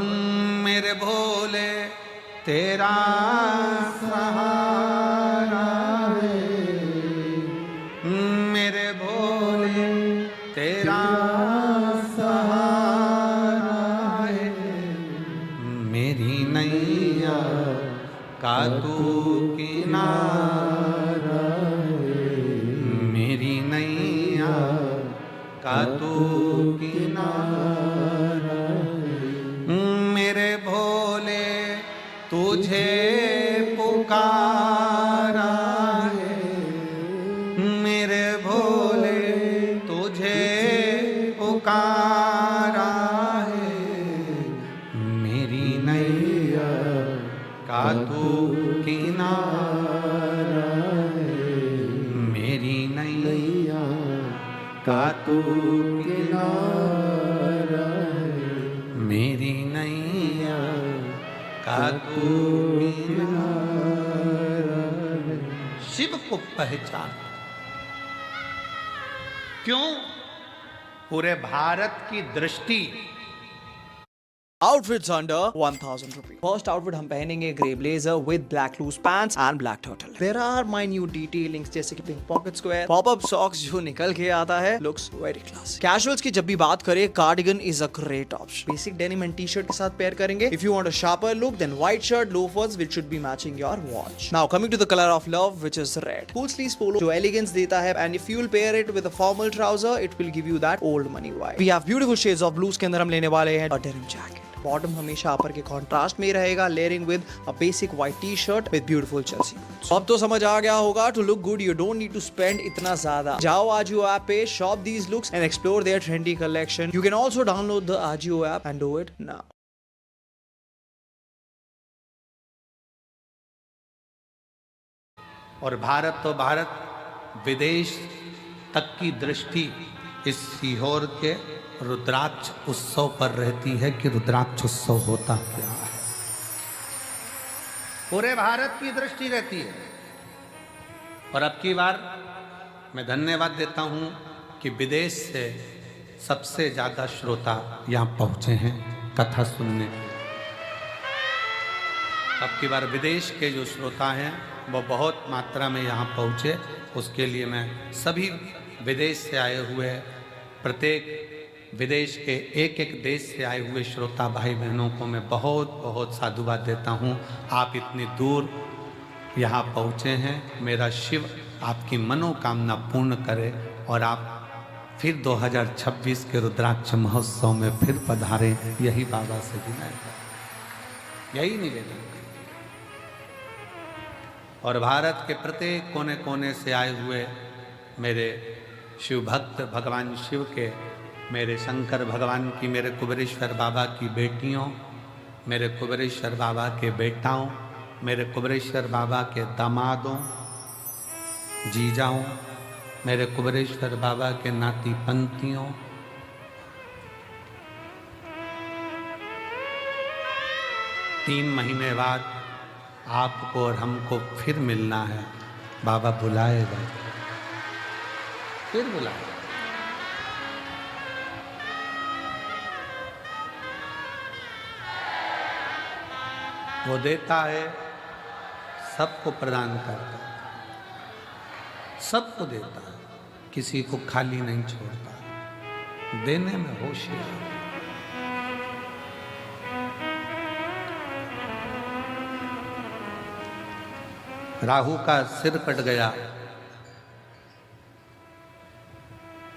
मेरे भोले तेरा सहारा है, मेरे भोले तेरा सहारा है, मेरी नैया का तू किनारा है, मेरी नैया का तू किनारा है, मेरे भोले तुझे पुकारा है, मेरे भोले तुझे पुकारा है, मेरी नैया का तू किनारा है, मेरी नैया का तू किनारा है, मेरी नैया का तू किनारा है। शिव को पहचान, क्यों? पूरे भारत की दृष्टि Outfits under 1000 rupees. First outfit हम पहनेंगे grey blazer with black loose pants and black turtle. There are minute detailings जैसे कि pink pocket square, pop-up socks जो निकल के आता है, looks very classy. Casuals की जब भी बात करें, cardigan is a great option. Basic denim and t-shirt के साथ pair करेंगे. If you want a sharper look, then white shirt, loafers which should be matching your watch. Now coming to the color of love, which is red. Full sleeves polo जो elegance देता है, and if you'll pair it with a formal trouser, it will give you that old money vibe. We have beautiful shades of blues के अंदर हम लेने वाले हैं a denim jacket. Bottom हमेशा अपर के कॉन्ट्रास्ट में रहेगा, layering with a basic white T shirt with beautiful Chelsea boots. अब तो समझ आ गया होगा, to look good you don't need to spend इतना ज्यादा। जाओ आजियो ऐप पे, shop these looks and explore their trendy collection. You can also download the AJIO app and do it now. और भारत तो भारत, विदेश तक की दृष्टि इस सीहोर के रुद्राक्ष उत्सव पर रहती है कि रुद्राक्ष उत्सव होता क्या है। पूरे भारत की दृष्टि रहती है। और अब की बार मैं धन्यवाद देता हूं कि विदेश से सबसे ज्यादा श्रोता यहां पहुंचे हैं कथा सुनने। अब की बार विदेश के जो श्रोता हैं वो बहुत मात्रा में यहाँ पहुँचे, उसके लिए मैं सभी विदेश से आए हुए, प्रत्येक विदेश के एक एक देश से आए हुए श्रोता भाई बहनों को मैं बहुत बहुत साधुवाद देता हूँ। आप इतनी दूर यहाँ पहुँचे हैं। मेरा शिव आपकी मनोकामना पूर्ण करे और आप फिर 2026 के रुद्राक्ष महोत्सव में फिर पधारें, यही बाबा से विनय है, यही निवेदन है। और भारत के प्रत्येक कोने कोने से आए हुए मेरे शिव भक्त, भगवान शिव के, मेरे शंकर भगवान की, मेरे कुबेरेश्वर बाबा की बेटियों, मेरे कुबेरेश्वर बाबा के बेटाओं, मेरे कुबेरेश्वर बाबा के दामादों, जीजाओं, मेरे कुबेरेश्वर बाबा के नाती पंथियों, तीन महीने बाद आपको और हमको फिर मिलना है। बाबा बुलाएगा, फिर बुलाएगा। वो देता है, सबको प्रदान करता है। सबको देता है, किसी को खाली नहीं छोड़ता, देने में होशियार। राहु का सिर कट गया,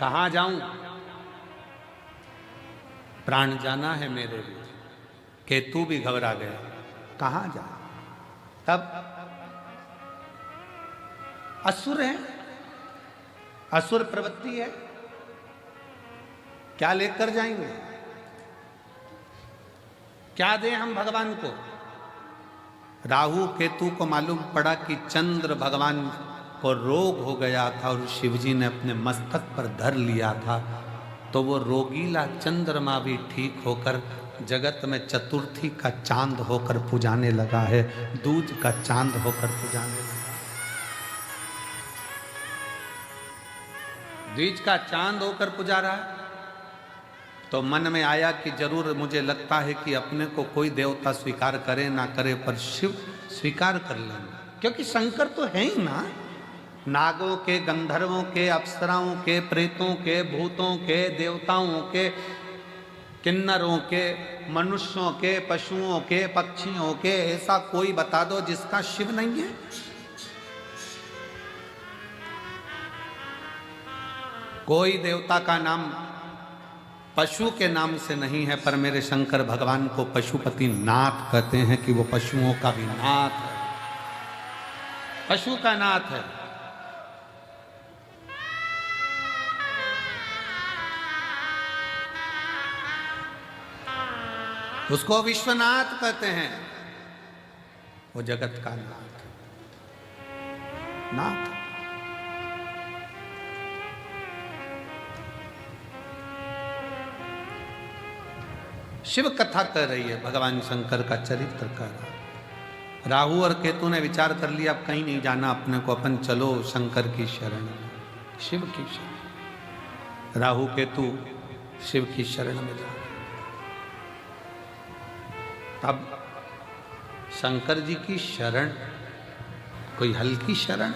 कहां जाऊं, प्राण जाना है मेरे भी। केतु भी घबरा गया, कहां जा। तब असुर है, असुर प्रवृत्ति है, क्या लेकर जाएंगे, क्या दें हम भगवान को। राहु केतु को मालूम पड़ा कि चंद्र भगवान को रोग हो गया था और शिवजी ने अपने मस्तक पर धर लिया था, तो वो रोगीला चंद्रमा भी ठीक होकर जगत में चतुर्थी का चांद होकर पुजाने लगा है, दूज का चांद होकर पुजाने लगा। द्विज का चांद होकर पुजा रहा है। तो मन में आया कि जरूर मुझे लगता है कि अपने को कोई देवता स्वीकार करे ना करे, पर शिव स्वीकार कर लेंगे, क्योंकि शंकर तो है ही ना। नागों के, गंधर्वों के, अप्सराओं के, प्रेतों के, भूतों के, देवताओं के, किन्नरों के, मनुष्यों के, पशुओं के, पक्षियों के, ऐसा कोई बता दो जिसका शिव नहीं है। कोई देवता का नाम पशु के नाम से नहीं है, पर मेरे शंकर भगवान को पशुपति नाथ कहते हैं कि वो पशुओं का भी नाथ है, पशु का नाथ है। उसको विश्वनाथ कहते हैं, वो जगत का नाथ, नाथ। शिव कथा कर रही है, भगवान शंकर का चरित्र कर रहा है। राहु और केतु ने विचार कर लिया अब कहीं नहीं जाना अपने को, अपन चलो शंकर की शरण में, शिव की शरण। राहु केतु शिव की शरण में जा। तब शंकर जी की शरण कोई हल्की शरण,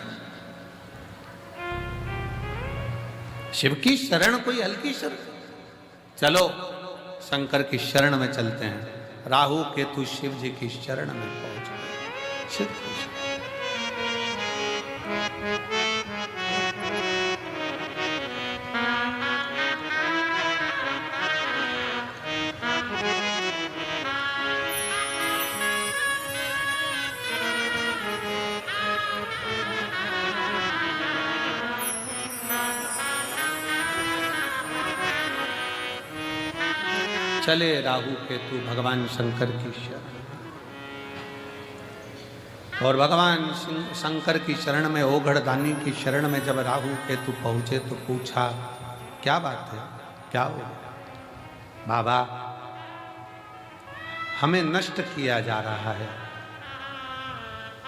शिव की शरण कोई हल्की शरण। चलो शंकर की शरण में चलते हैं। राहु केतु शिव जी की शरण में पहुंच गए। शिव की शरण। चले राहु केतु भगवान शंकर की शरण। और भगवान शंकर की शरण में, ओघड़दानी की शरण में जब राहु केतु पहुंचे तो पूछा क्या बात है, क्या हो गया। बाबा हमें नष्ट किया जा रहा है,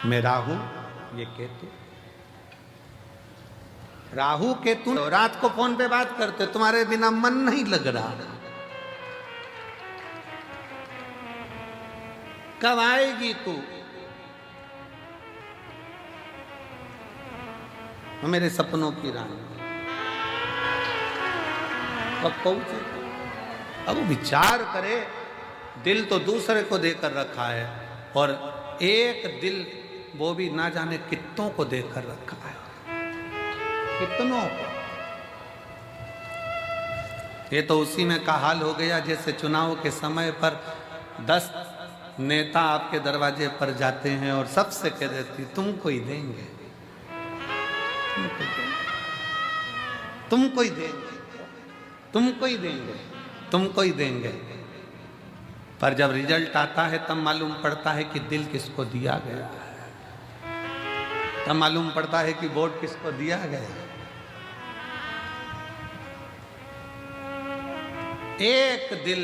मैं राहु ये केतु। राहु केतु रात को फोन पे बात करते, तुम्हारे बिना मन नहीं लग रहा, कब आएगी तू, मेरे सपनों की रानी, कब पहुंचे। अब विचार करे, दिल तो दूसरे को देकर रखा है, और एक दिल वो भी ना जाने कितनों को देकर रखा है, कितनों को। ये तो उसी में का हाल हो गया जैसे चुनाव के समय पर 10 नेता आपके दरवाजे पर जाते हैं और सबसे कह देती तुमको ही देंगे, तुमको ही देंगे, तुमको ही देंगे, तुमको ही देंगे। पर जब रिजल्ट आता है तब मालूम पड़ता है कि दिल किसको दिया गया है, तब मालूम पड़ता है कि वोट किसको दिया गया। एक दिल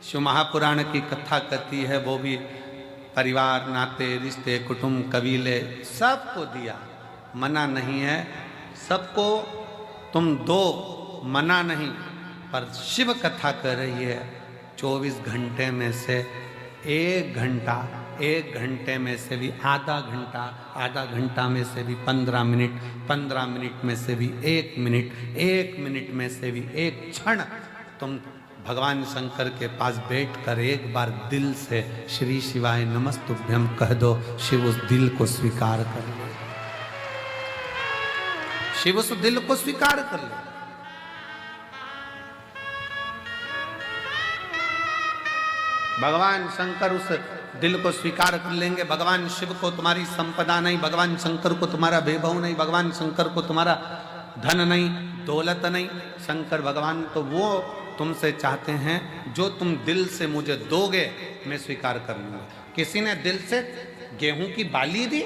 शिव महापुराण की कथा कहती है, वो भी परिवार, नाते, रिश्ते, कुटुंब, कबीले सबको दिया, मना नहीं है सबको, तुम दो, मना नहीं। पर शिव कथा कर रही है 24 घंटे में से 1 घंटा 1 घंटे में से भी आधा घंटा, आधा घंटा में से भी 15 मिनट, 15 मिनट में से भी 1 मिनट, 1 मिनट में से भी 1 क्षण तुम भगवान शंकर के पास बैठकर एक बार दिल से श्री शिवाय नमस्तुभ्यम कह दो। शिव उस दिल को स्वीकार कर ले, शिव उस दिल को स्वीकार कर ले। भगवान शंकर उस दिल को स्वीकार कर लेंगे। भगवान शिव को तुम्हारी संपदा नहीं, भगवान शंकर को तुम्हारा वैभव नहीं, भगवान शंकर को तुम्हारा धन नहीं, दौलत नहीं। शंकर भगवान तो वो तुमसे चाहते हैं जो तुम दिल से मुझे दोगे मैं स्वीकार कर लूंगा। किसी ने दिल से गेहूं की बाली दी,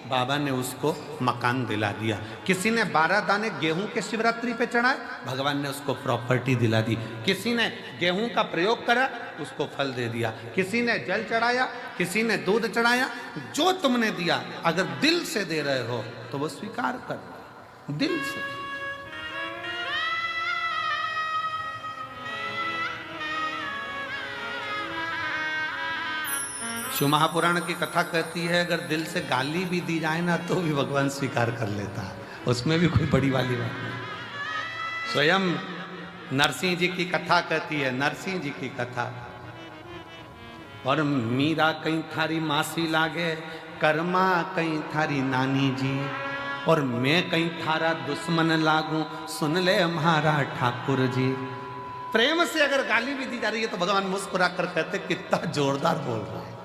बाबा ने उसको मकान दिला दिया। किसी ने 12 दाने गेहूं के शिवरात्रि पे चढ़ाए, भगवान ने उसको प्रॉपर्टी दिला दी। किसी ने गेहूं का प्रयोग करा, उसको फल दे दिया। किसी ने जल चढ़ाया, किसी ने दूध चढ़ाया। जो तुमने दिया अगर दिल से दे रहे हो तो वो स्वीकार कर, दिल से। शिव महापुराण की कथा कहती है अगर दिल से गाली भी दी जाए ना तो भी भगवान स्वीकार कर लेता है, उसमें भी कोई बड़ी वाली बात नहीं। स्वयं नरसिंह जी की कथा कहती है, नरसिंह जी की कथा। और मीरा कहीं थारी मासी लागे, कर्मा कहीं थारी नानी जी, और मैं कहीं थारा दुश्मन लागू, सुन ले हमारा ठाकुर जी। प्रेम से अगर गाली भी दी जा रही है तो भगवान मुस्कुरा कर कहते कितना जोरदार बोल रहा है।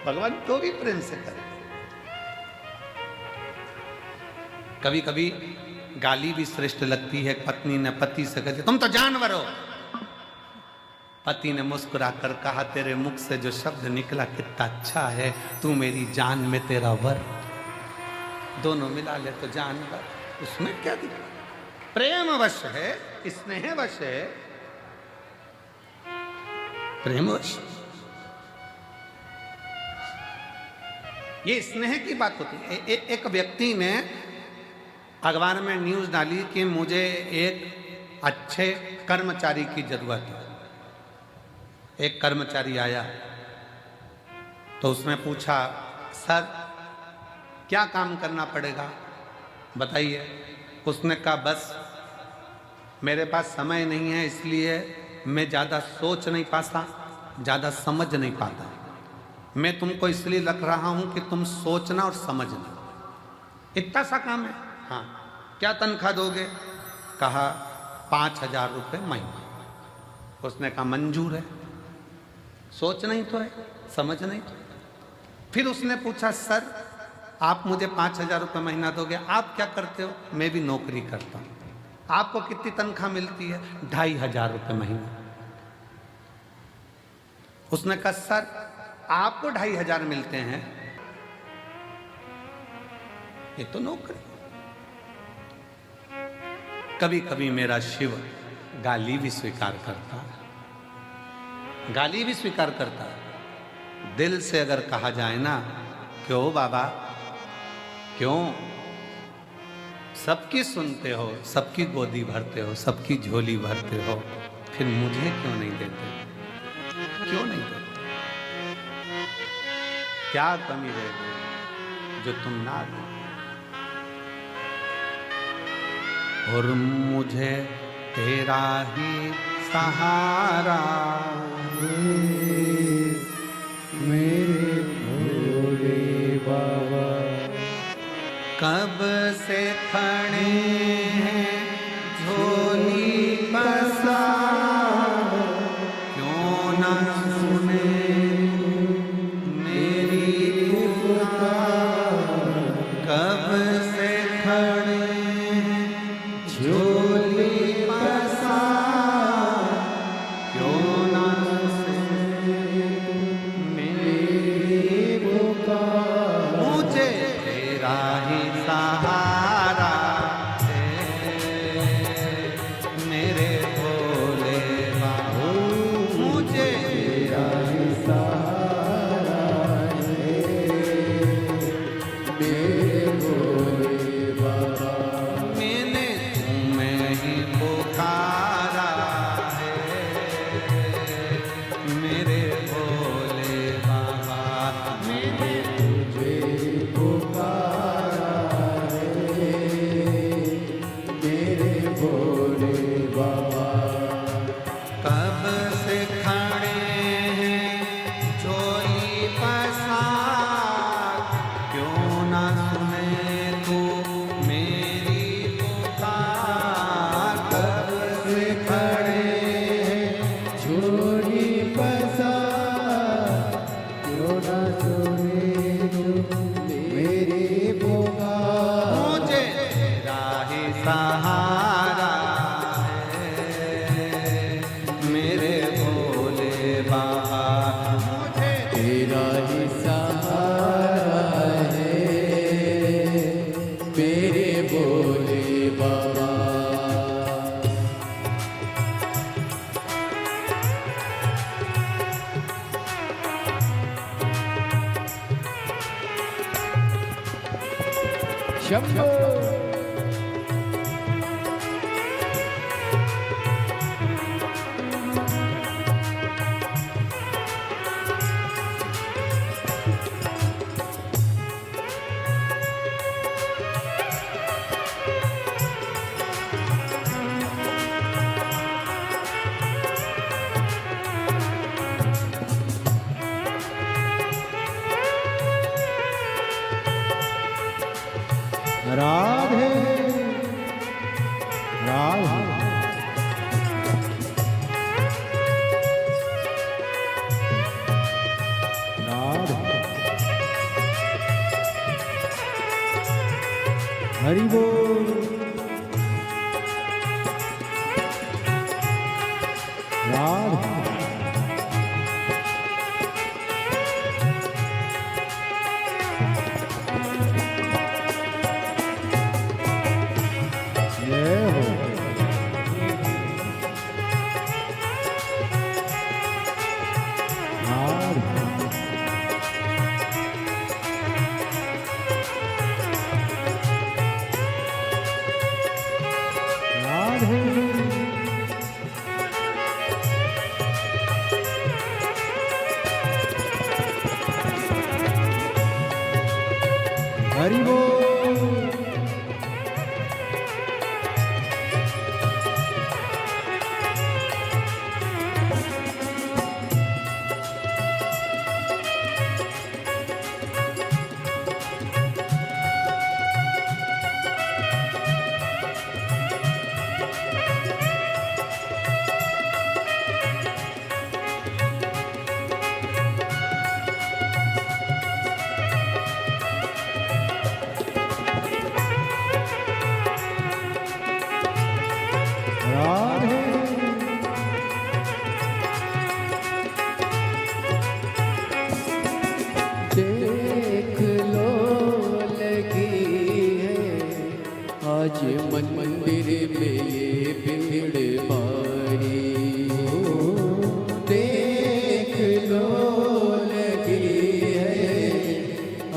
भगवान तो भी प्रेम से करे। कभी कभी गाली भी श्रेष्ठ लगती है। पत्नी ने पति से कहती तुम तो जानवर हो। पति ने मुस्कुरा कर कहा तेरे मुख से जो शब्द निकला कितना अच्छा है, तू मेरी जान में तेरा वर। दोनों मिला ले तो जानवर, उसमें क्या दिखा। प्रेम वश है, स्नेह वश है, प्रेम वश। ये स्नेह की बात होती है। एक व्यक्ति ने अखबार में न्यूज़ डाली कि मुझे एक अच्छे कर्मचारी की जरूरत है। एक कर्मचारी आया तो उसने पूछा सर क्या काम करना पड़ेगा बताइए। उसने कहा बस मेरे पास समय नहीं है इसलिए मैं ज़्यादा सोच नहीं पाता, ज़्यादा समझ नहीं पाता। मैं तुमको इसलिए रख रहा हूं कि तुम सोचना और समझना। इतना सा काम है। हाँ क्या तनख्वाह दोगे? कहा 5,000 रुपये महीना। उसने कहा मंजूर है, सोचना ही तो है, समझना ही तो है। फिर उसने पूछा सर आप मुझे 5,000 रुपये महीना दोगे, आप क्या करते हो? मैं भी नौकरी करता हूँ। आपको कितनी तनख्वाह मिलती है? 2,500 रुपये महीना। उसने कहा सर आपको 2,500 मिलते हैं, ये तो नौकरी। कभी कभी मेरा शिव गाली भी स्वीकार करता है, गाली भी स्वीकार करता है। दिल से अगर कहा जाए ना क्यों बाबा क्यों, सबकी सुनते हो, सबकी गोदी भरते हो, सबकी झोली भरते हो, फिर मुझे क्यों नहीं देते? क्यों नहीं देते? क्या कमी रह गई जो तुम ना दो? और मुझे तेरा ही सहारा मेरे भोले बाबा। कब से खड़े हैं झोली पसार, क्यों ना सुने मेरी पुकार। कब से खड़े हैं झोली पसार, क्यों ना सुने मेरी पुकार। मुझे तेरा ही सहारा, मुझे तेरा ही सहारा है मेरे भोले बाबा, मुझे तेरा ही सहारा है मेरे भोले बाबा। शंभो राधे राधे राधे हरि बोल राधे हरि बोल देख लो लगी है आज मंदिर में ये भीड़ भारी। देख लो लगी है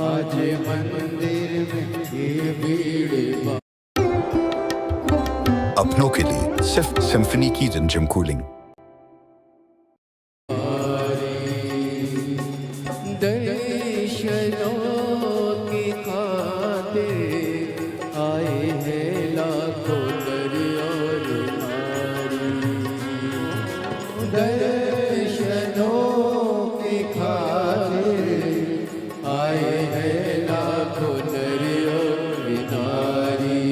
आज मंदिर में ये भीड़ भारी। अपनों के लिए सिर्फ सिम्फनी की जिम कूलिंग। दर्शनों की खातिर आए हैं लाखों नर और नारी। दर्शनों की खातिर आए हैं लाखों नर और नारी।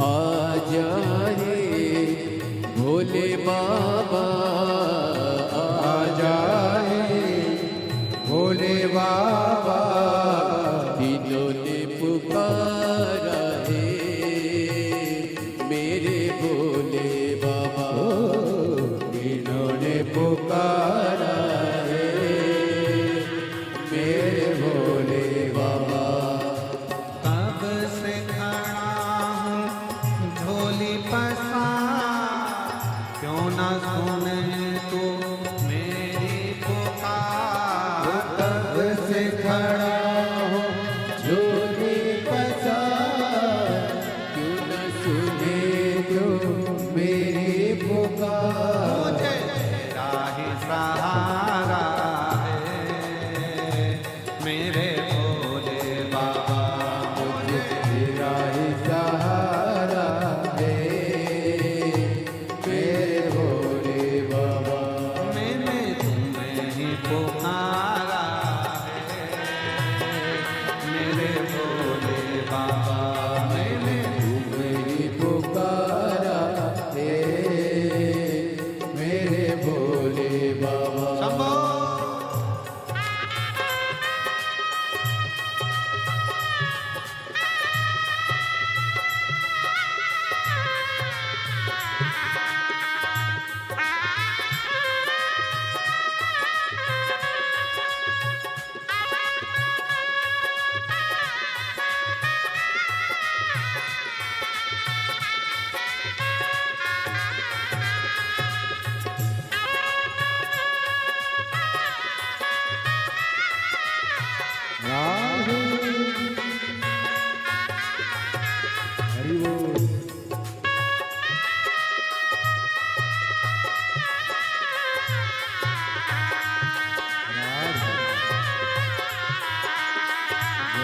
आ जाए भोले बाबा, आ जाए भोले बाबा। तीनों ने पुकारा है मेरे भोले बाबा। तीनों ने पुकारा है मेरे भोले बाबा। कब से खड़ा हूँ झोली पसार, क्यों न सुने तू मेरी पुकार। कब से खड़ा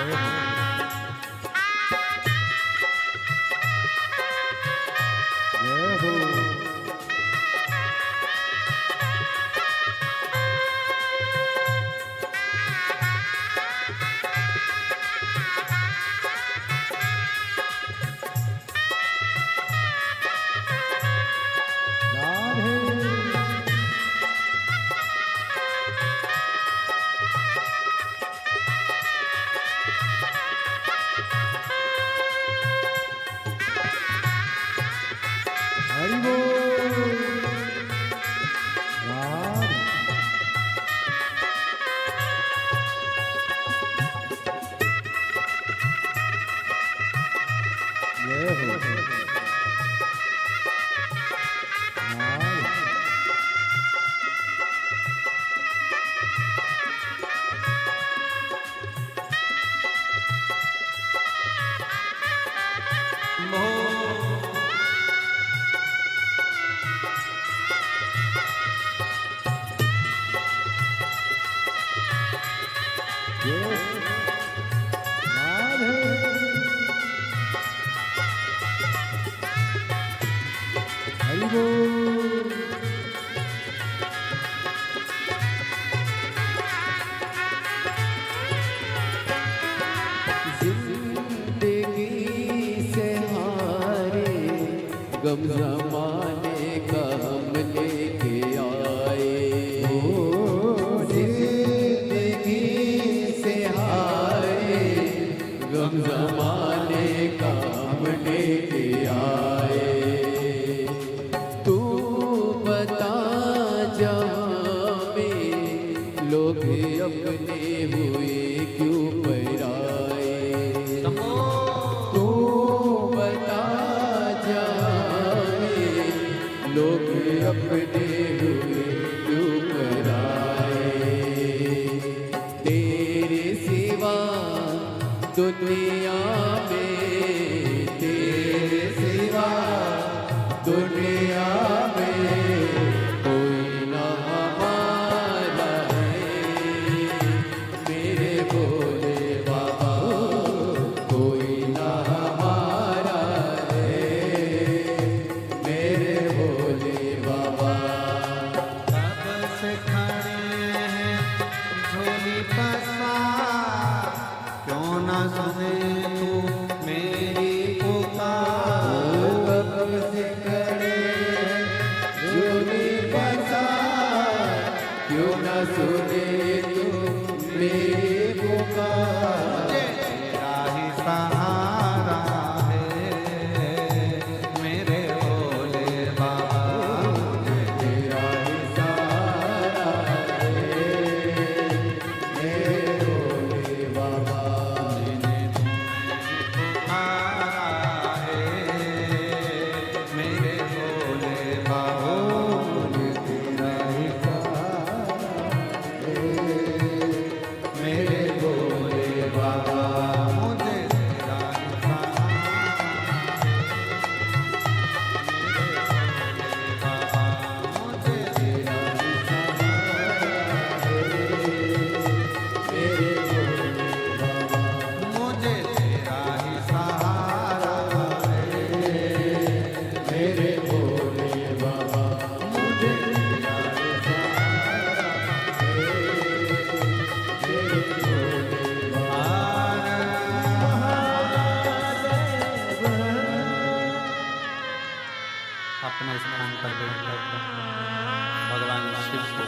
जय हो राधे हरि बोल राधे जय हो राधे जय राधे हरि बोल जिंदगी से हारे गम जमाने का हम लेके आए हो जिंदगी से हारे गम जमाने का हम लेके आए तू बता जहाँ में लोग अपने हुए क्यों पराए तू बता जाए लोग अपने हुए क्यों पराए तेरे सिवा दुनिया में तेरे सिवा दुनिया में कोई ना हमारा है मेरे भोले बाबा कोई ना हमारा है मेरे भोले बाबा कब से खड़े हैं झोली पसार, क्यों ना सुने तू मेरी पुकार। कब से खड़े झोली पसार क्यों ना सुने तू मेरी पुकार तेरा ही सहारा है मेरे भोले बाबा। तेरा ही सहारा है मेरे भोले बाबा सहारा है मेरे भोले बाबा। तेरा ही मेरे भोले बाबा, मुझे तेरा ही सहारा मुझे तेरा ही मुझे तेरा ही सहारा मेरे भोले बाबा मुझे तेरा ही अपने स्थान पर बैठकर भगवान शिव को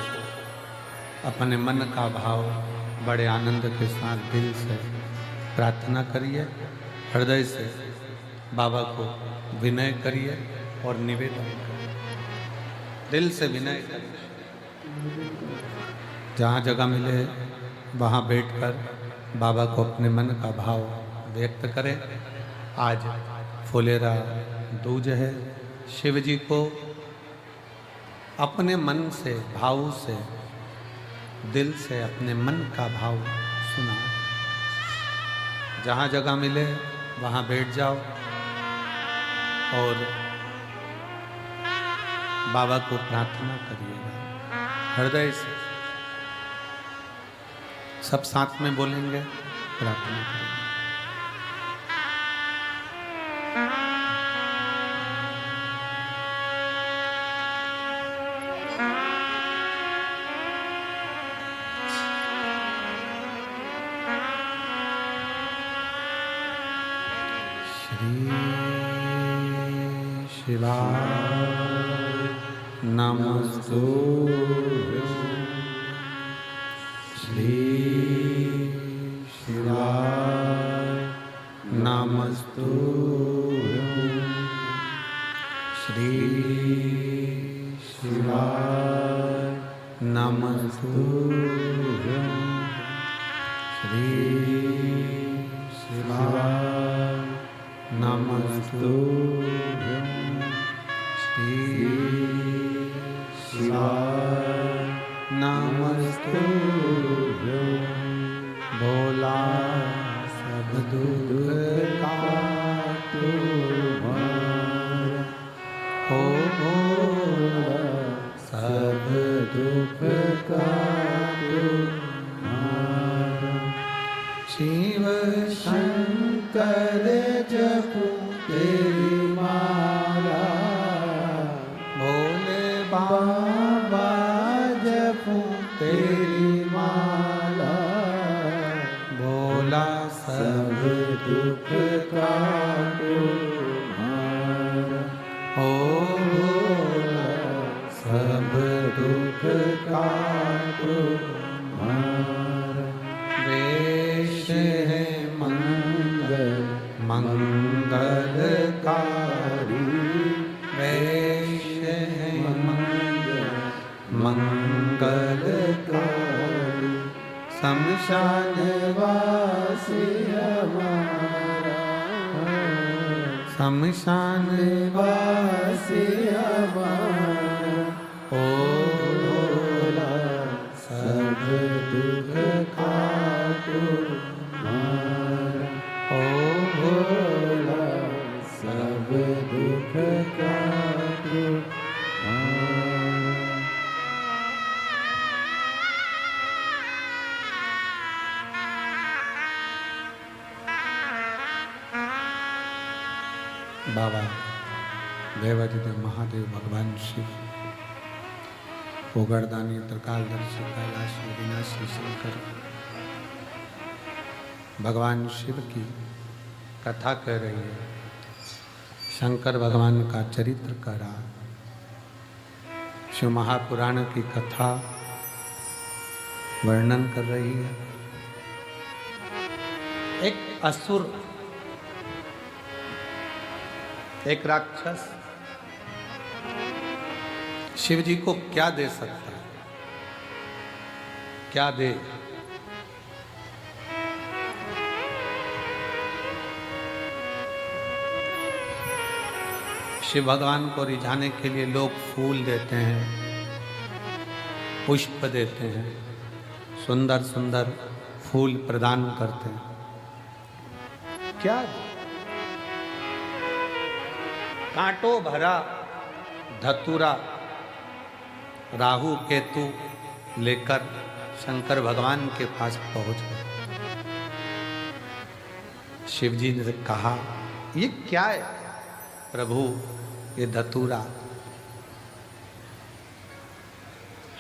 अपने मन का भाव बड़े आनंद के साथ दिल से प्रार्थना करिए, हृदय से बाबा को विनय करिए और निवेदन करिए। दिल से विनय करिए, जहाँ जगह मिले वहाँ बैठकर बाबा को अपने मन का भाव व्यक्त करें। आज फुलेरा दूज है। शिव जी को अपने मन से, भाव से, दिल से अपने मन का भाव सुना। जहाँ जगह मिले वहाँ बैठ जाओ और बाबा को प्रार्थना करिएगा हृदय से। सब साथ में बोलेंगे, प्रार्थना करें। शिवाय नमस्तुभ्यं। श्री शिवाय नमस्तुभ्यं। श्री शिवाय नमस्तुभ्यं। श्री शिवाय नमस्तुभ्यं। श्री शिवाय नमस्तुभ्यं। भोला सब दुख काटो हमारा, हो भोला सब दुख काटो हमारा। शिव शंकर जपो तेरी माला, भोले बाबा जपो तेरी माला। भोला सब दुख काटो हमारा, ओ भोला सब दुख काटो हमारा। वेश है मंगलकारी, वेश है मंगलकारी। शमशान वासी हमारा, शमशान वासी हमारा। ओ भोला सब दुख काटो हमारा, ओ भोला सब दुख काटो हमारा। बाबा देवाधिदेव महादेव भगवान शिव, पोगड़दानी त्रिकालदर्शी कैलाशी विनाशी शंकर भगवान शिव की कथा कह रही है। शंकर भगवान का चरित्र कह रहा। शिव महापुराण की कथा वर्णन कर रही है। एक असुर, एक राक्षस शिव जी को क्या दे सकता है? क्या दे? शिव भगवान को रिझाने के लिए लोग फूल देते हैं, पुष्प देते हैं, सुंदर सुंदर फूल प्रदान करते हैं। क्या? कांटों भरा धतूरा राहु केतु लेकर शंकर भगवान के पास पहुंच गए। शिव जी ने कहा, ये क्या है प्रभु? ये धतूरा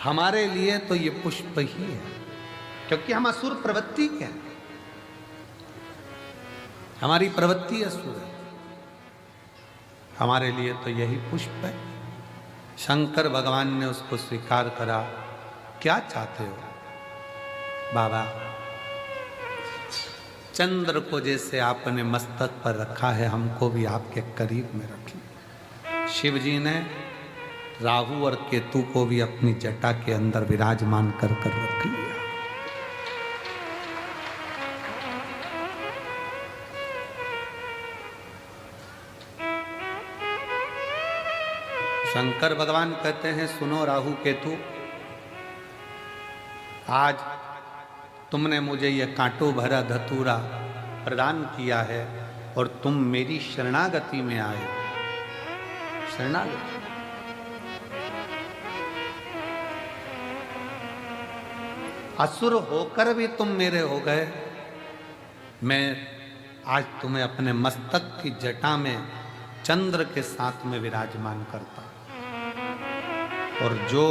हमारे लिए तो ये पुष्प ही है, क्योंकि हम असुर प्रवृत्ति के हैं, हमारी प्रवृत्ति असुर है। हमारे लिए तो यही पुष्प है। शंकर भगवान ने उसको स्वीकार करा। क्या चाहते हो बाबा? चंद्र को जैसे आपने मस्तक पर रखा है, हमको भी आपके करीब में रखिए। शिव जी ने राहु और केतु को भी अपनी जटा के अंदर विराजमान कर रख लिया। शंकर भगवान कहते हैं, सुनो राहु केतु, आज तुमने मुझे यह कांटों भरा धतूरा प्रदान किया है और तुम मेरी शरणागति में आए। शरणागति, असुर होकर भी तुम मेरे हो गए, मैं आज तुम्हें अपने मस्तक की जटा में चंद्र के साथ में विराजमान करता हूं। और जो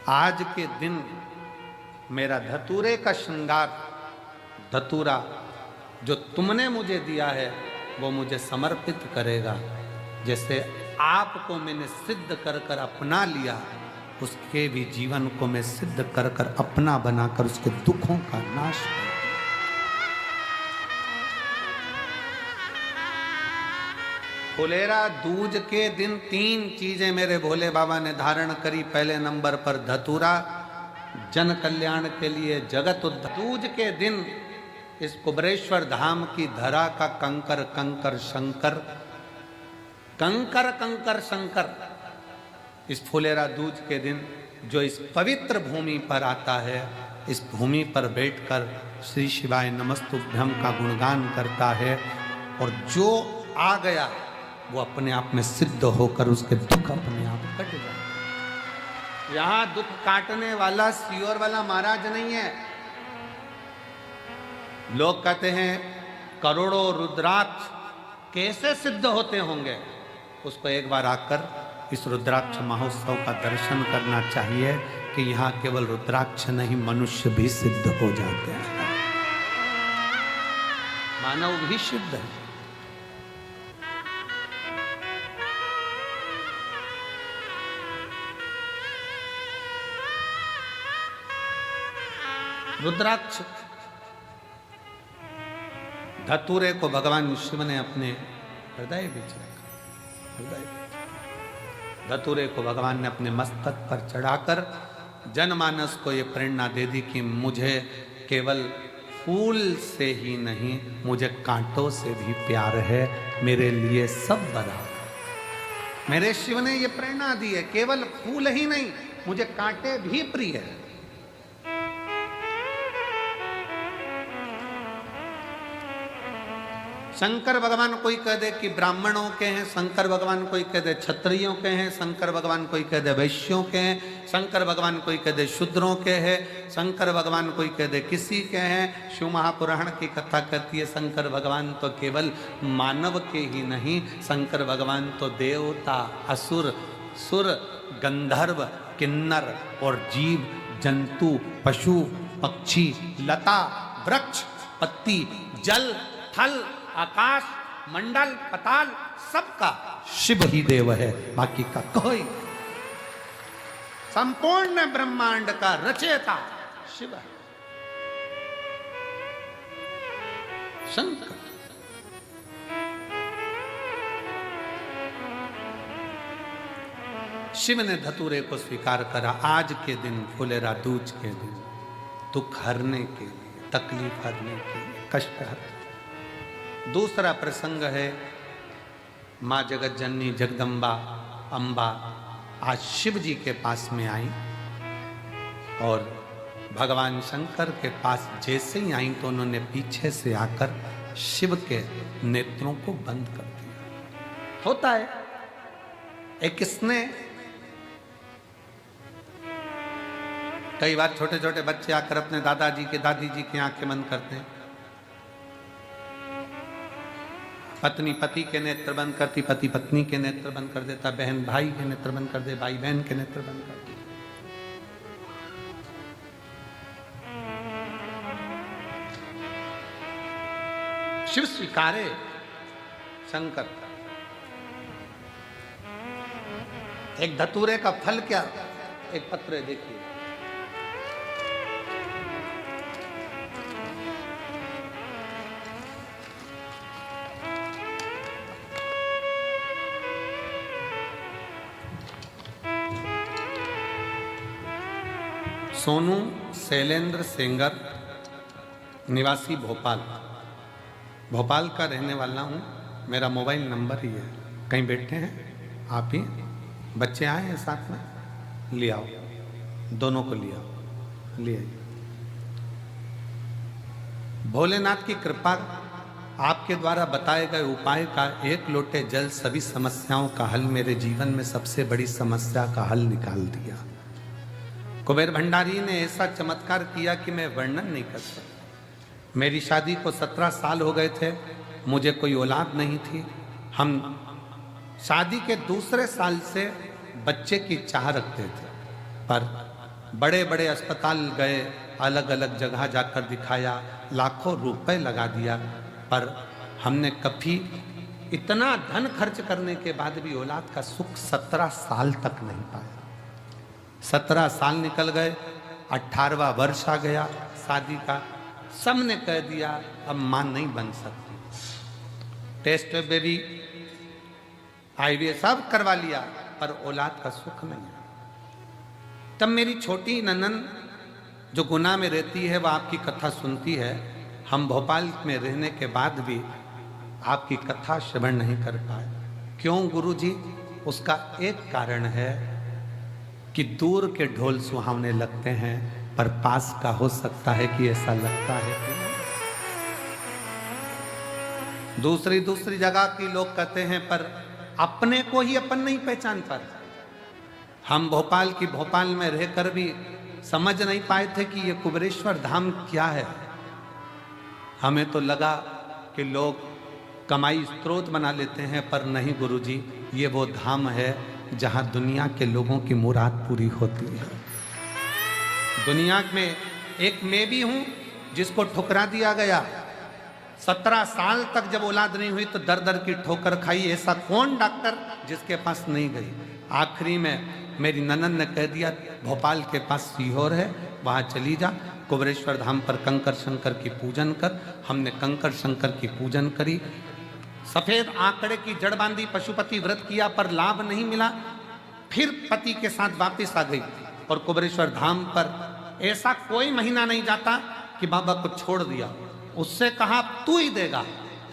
आज के दिन मेरा धतूरे का श्रृंगार, धतूरा जो तुमने मुझे दिया है, वो मुझे समर्पित करेगा। जैसे आपको मैंने सिद्ध कर कर अपना लिया, उसके भी जीवन को मैं सिद्ध कर कर अपना बनाकर उसके दुखों का नाश कर। फुलेरा दूज के दिन 3 चीजें मेरे भोले बाबा ने धारण करी। पहले नंबर पर धतूरा, जन कल्याण के लिए जगत उद्धार। दूज के दिन इस कुबरेश्वर धाम की धरा का कंकर कंकर शंकर, कंकर कंकर शंकर, इस फुलेरा दूज के दिन जो इस पवित्र भूमि पर आता है, इस भूमि पर बैठकर श्री शिवाय नमस्तुभ्यं का गुणगान करता है, और जो आ गया वो अपने आप में सिद्ध होकर उसके दुख अपने आप कट जाए। यहां दुख काटने वाला सियोर वाला महाराज नहीं है। लोग कहते हैं करोड़ों रुद्राक्ष कैसे सिद्ध होते होंगे, उसको एक बार आकर इस रुद्राक्ष महोत्सव का दर्शन करना चाहिए कि यहाँ केवल रुद्राक्ष नहीं, मनुष्य भी सिद्ध हो जाते हैं, मानव भी सिद्ध है। रुद्राक्ष धतूरे को भगवान शिव ने अपने हृदय बीच रखा। धतूरे को भगवान ने अपने मस्तक पर चढ़ाकर जनमानस को ये प्रेरणा दे दी कि मुझे केवल फूल से ही नहीं, मुझे कांटों से भी प्यार है, मेरे लिए सब बराबर। मेरे शिव ने ये प्रेरणा दी है, केवल फूल ही नहीं, मुझे कांटे भी प्रिय है। शंकर भगवान कोई कह दे कि ब्राह्मणों के हैं, शंकर भगवान कोई कह दे क्षत्रियों के हैं, शंकर भगवान कोई कह दे वैश्यों के हैं, शंकर भगवान कोई कह दे शूद्रों के हैं, शंकर भगवान कोई कह दे किसी के हैं। शिव महापुराण की कथा कहती है शंकर भगवान तो केवल मानव के ही नहीं, शंकर भगवान तो देवता, असुर, सुर, गंधर्व, किन्नर और जीव जंतु, पशु, पक्षी, लता, वृक्ष, पत्ती, जल, थल, आकाश, मंडल, पताल, सबका शिव ही देव है, बाकी का कोई। संपूर्ण ब्रह्मांड का रचयिता शिव है, शंकर। शिव ने धतूरे को स्वीकार करा। आज के दिन, फुलेरा दूज के दिन, दुख हरने के लिए, तकलीफ हरने के लिए, कष्ट हरने। दूसरा प्रसंग है माँ जगत जननी जगदम्बा अम्बा आज शिव जी के पास में आई, और भगवान शंकर के पास जैसे ही आई तो उन्होंने पीछे से आकर शिव के नेत्रों को बंद कर दिया। होता है एक स्नेह। कई बार छोटे छोटे बच्चे आकर अपने दादाजी के दादी जी की आंखें बंद करते हैं, पत्नी पति के नेत्र बंद करती, पति पत्नी के नेत्र बंद कर देता, बहन भाई के नेत्र बंद कर दे, भाई बहन के नेत्र बंद कर दे। शिव स्वीकारे शंकर। एक धतूरे का फल क्या, एक पत्र देखिए, सोनू शैलेंद्र सेंगर, निवासी भोपाल, भोपाल का रहने वाला हूँ। मेरा मोबाइल नंबर ही है। कहीं बैठे हैं आप ही, बच्चे आए हैं साथ में, ले आओ, दोनों को ले आओ, ले आइए। भोलेनाथ की कृपा, आपके द्वारा बताए गए उपाय का एक लोटे जल सभी समस्याओं का हल, मेरे जीवन में सबसे बड़ी समस्या का हल निकाल दिया। कुबेर भंडारी ने ऐसा चमत्कार किया कि मैं वर्णन नहीं कर सकता। मेरी शादी को 17 साल हो गए थे, मुझे कोई औलाद नहीं थी। हम शादी के दूसरे साल से बच्चे की चाह रखते थे, पर बड़े बड़े अस्पताल गए, अलग अलग जगह जाकर दिखाया, लाखों रुपए लगा दिया, पर हमने कभी इतना धन खर्च करने के बाद भी औलाद का सुख 17 साल तक नहीं पाया। 17 साल निकल गए, 18वां वर्ष आ गया शादी का। सबने कह दिया अब मां नहीं बन सकती। टेस्ट बेबी IVF सब करवा लिया, पर औलाद का सुख नहीं है। तब मेरी छोटी ननन जो गुना में रहती है, वह आपकी कथा सुनती है। हम भोपाल में रहने के बाद भी आपकी कथा श्रवण नहीं कर पाए। क्यों गुरुजी? उसका एक कारण है कि दूर के ढोल सुहावने लगते हैं, पर पास का हो सकता है कि ऐसा लगता है कि दूसरी जगह के लोग कहते हैं, पर अपने को ही अपन नहीं पहचान पाते। हम भोपाल में रहकर भी समझ नहीं पाए थे कि ये कुबेरेश्वर धाम क्या है। हमें तो लगा कि लोग कमाई स्रोत बना लेते हैं, पर नहीं गुरुजी, ये वो धाम है जहां दुनिया के लोगों की मुराद पूरी होती है। दुनिया में एक मैं भी हूं जिसको ठुकरा दिया गया। 17 साल तक जब औलाद नहीं हुई तो दर दर की ठोकर खाई। ऐसा कौन डॉक्टर जिसके पास नहीं गई? आखिरी में मेरी ननन ने कह दिया भोपाल के पास सीहोर है, वहाँ चली जा, कुबेरेश्वर धाम पर कंकर शंकर की पूजन कर। हमने कंकर शंकर की पूजन करी, सफेद आंकड़े की जड़ बांधी, पशुपति व्रत किया, पर लाभ नहीं मिला। फिर पति के साथ वापस आ गई और कुबेरेश्वर धाम पर ऐसा कोई महीना नहीं जाता कि बाबा को छोड़ दिया। उससे कहा तू ही देगा।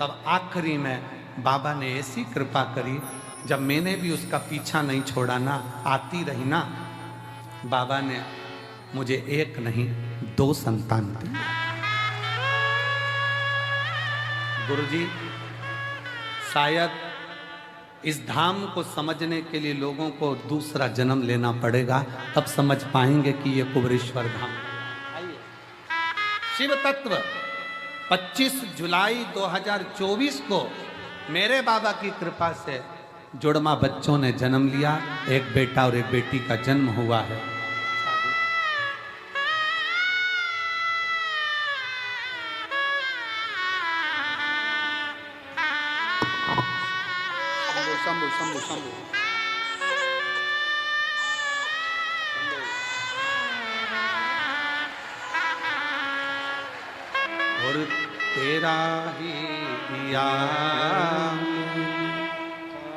तब आखिरी में बाबा ने ऐसी कृपा करी, जब मैंने भी उसका पीछा नहीं छोड़ा ना, आती रही ना, बाबा ने मुझे एक नहीं 2 संतान दी। गुरुजी, शायद इस धाम को समझने के लिए लोगों को दूसरा जन्म लेना पड़ेगा, तब समझ पाएंगे कि ये कुबेरेश्वर धाम। शिव तत्व 25 जुलाई 2024 को मेरे बाबा की कृपा से जुड़वा बच्चों ने जन्म लिया। एक बेटा और एक बेटी का जन्म हुआ है। शंभु और तेरा ही दिया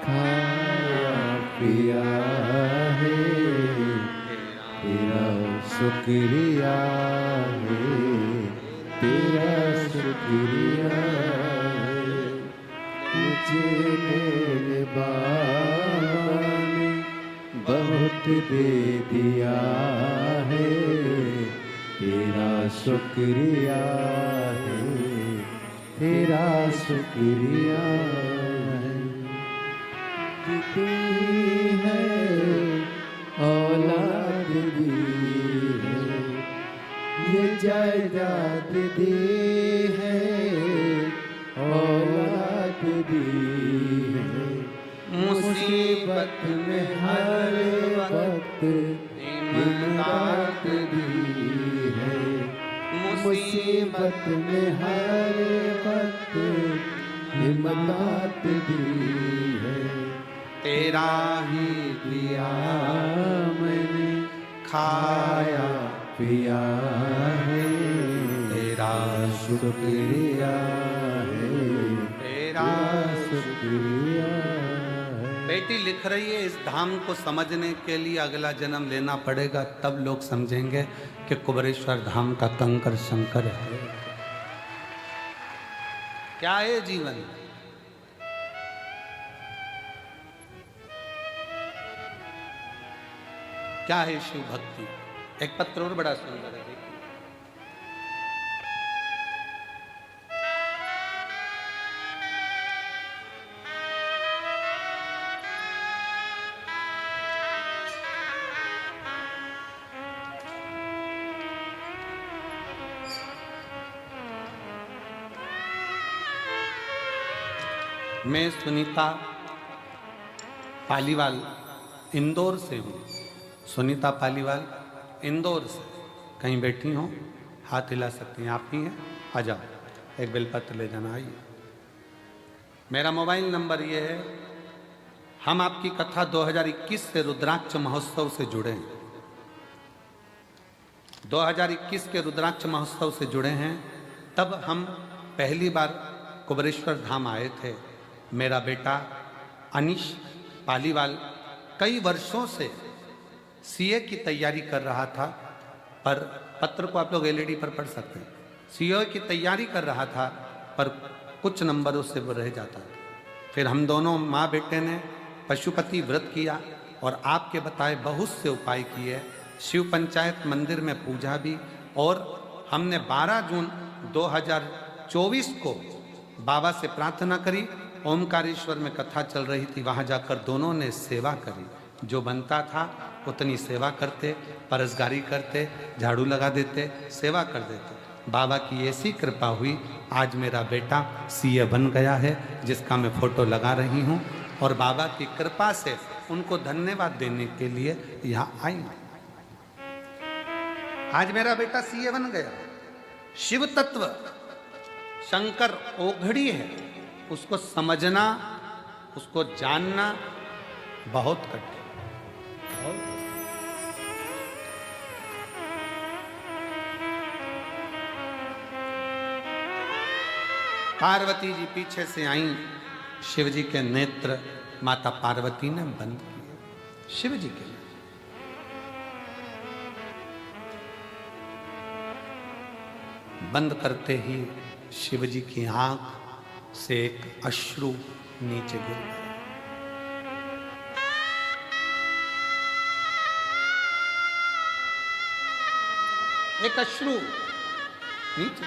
खाया पिया है, तेरा शुक्रिया है, तेरा शुक्रिया है। मुझे मेरे बाबा ने बहुत दे दिया है, तेरा शुक्रिया है, तेरा शुक्रिया है। दी है औलाद दी है, ये जायदाद दी है, औलाद दी है। मुसीबत में हर वक्त इमदाद दी है, मुसीबत में हर वक्त इमदाद दी है। तेरा ही दिया मैंने खाया पिया है, तेरा शुक्रिया है, तेरा शुक्रिया है। बेटी लिख रही है, इस धाम को समझने के लिए अगला जन्म लेना पड़ेगा, तब लोग समझेंगे कि कुबेरेश्वर धाम का कंकर शंकर है। क्या है जीवन? क्या है शिव भक्ति? एक पत्र और बड़ा सुंदर है, देखिए। मैं सुनीता पालीवाल इंदौर से हूँ। सुनीता पालीवाल इंदौर से कहीं बैठी हो, हाथ हिला सकती हैं, आप ही हैं, आ जाओ, एक बेलपत्र ले जाना, आइए। मेरा मोबाइल नंबर ये है। हम आपकी कथा 2021 से रुद्राक्ष महोत्सव से जुड़े हैं। 2021 के रुद्राक्ष महोत्सव से जुड़े हैं। तब हम पहली बार कुबरेश्वर धाम आए थे। मेरा बेटा अनीश पालीवाल कई वर्षों से सीए की तैयारी कर रहा था, पर पत्र को आप लोग एलईडी पर पढ़ सकते हैं। सीए की तैयारी कर रहा था, पर कुछ नंबरों से वो रह जाता था। फिर हम दोनों माँ बेटे ने पशुपति व्रत किया और आपके बताए बहुत से उपाय किए। शिव पंचायत मंदिर में पूजा भी, और हमने 12 जून 2024 को बाबा से प्रार्थना करी। ओमकारेश्वर में कथा चल रही थी, वहाँ जाकर दोनों ने सेवा करी। जो बनता था उतनी सेवा करते, परसगारी करते, झाड़ू लगा देते, सेवा कर देते। बाबा की ऐसी कृपा हुई, आज मेरा बेटा सीए बन गया है, जिसका मैं फोटो लगा रही हूँ। और बाबा की कृपा से उनको धन्यवाद देने के लिए यहाँ आई। आज मेरा बेटा सीए बन गया। शिव तत्व शंकर ओघड़ी है, उसको समझना, उसको जानना बहुत कठिन। पार्वती जी पीछे से आई, शिव जी के नेत्र माता पार्वती ने बंद किए। शिव जी के बंद करते ही शिव जी की आंख से एक अश्रु नीचे गिर गया। एक अश्रु नीचे।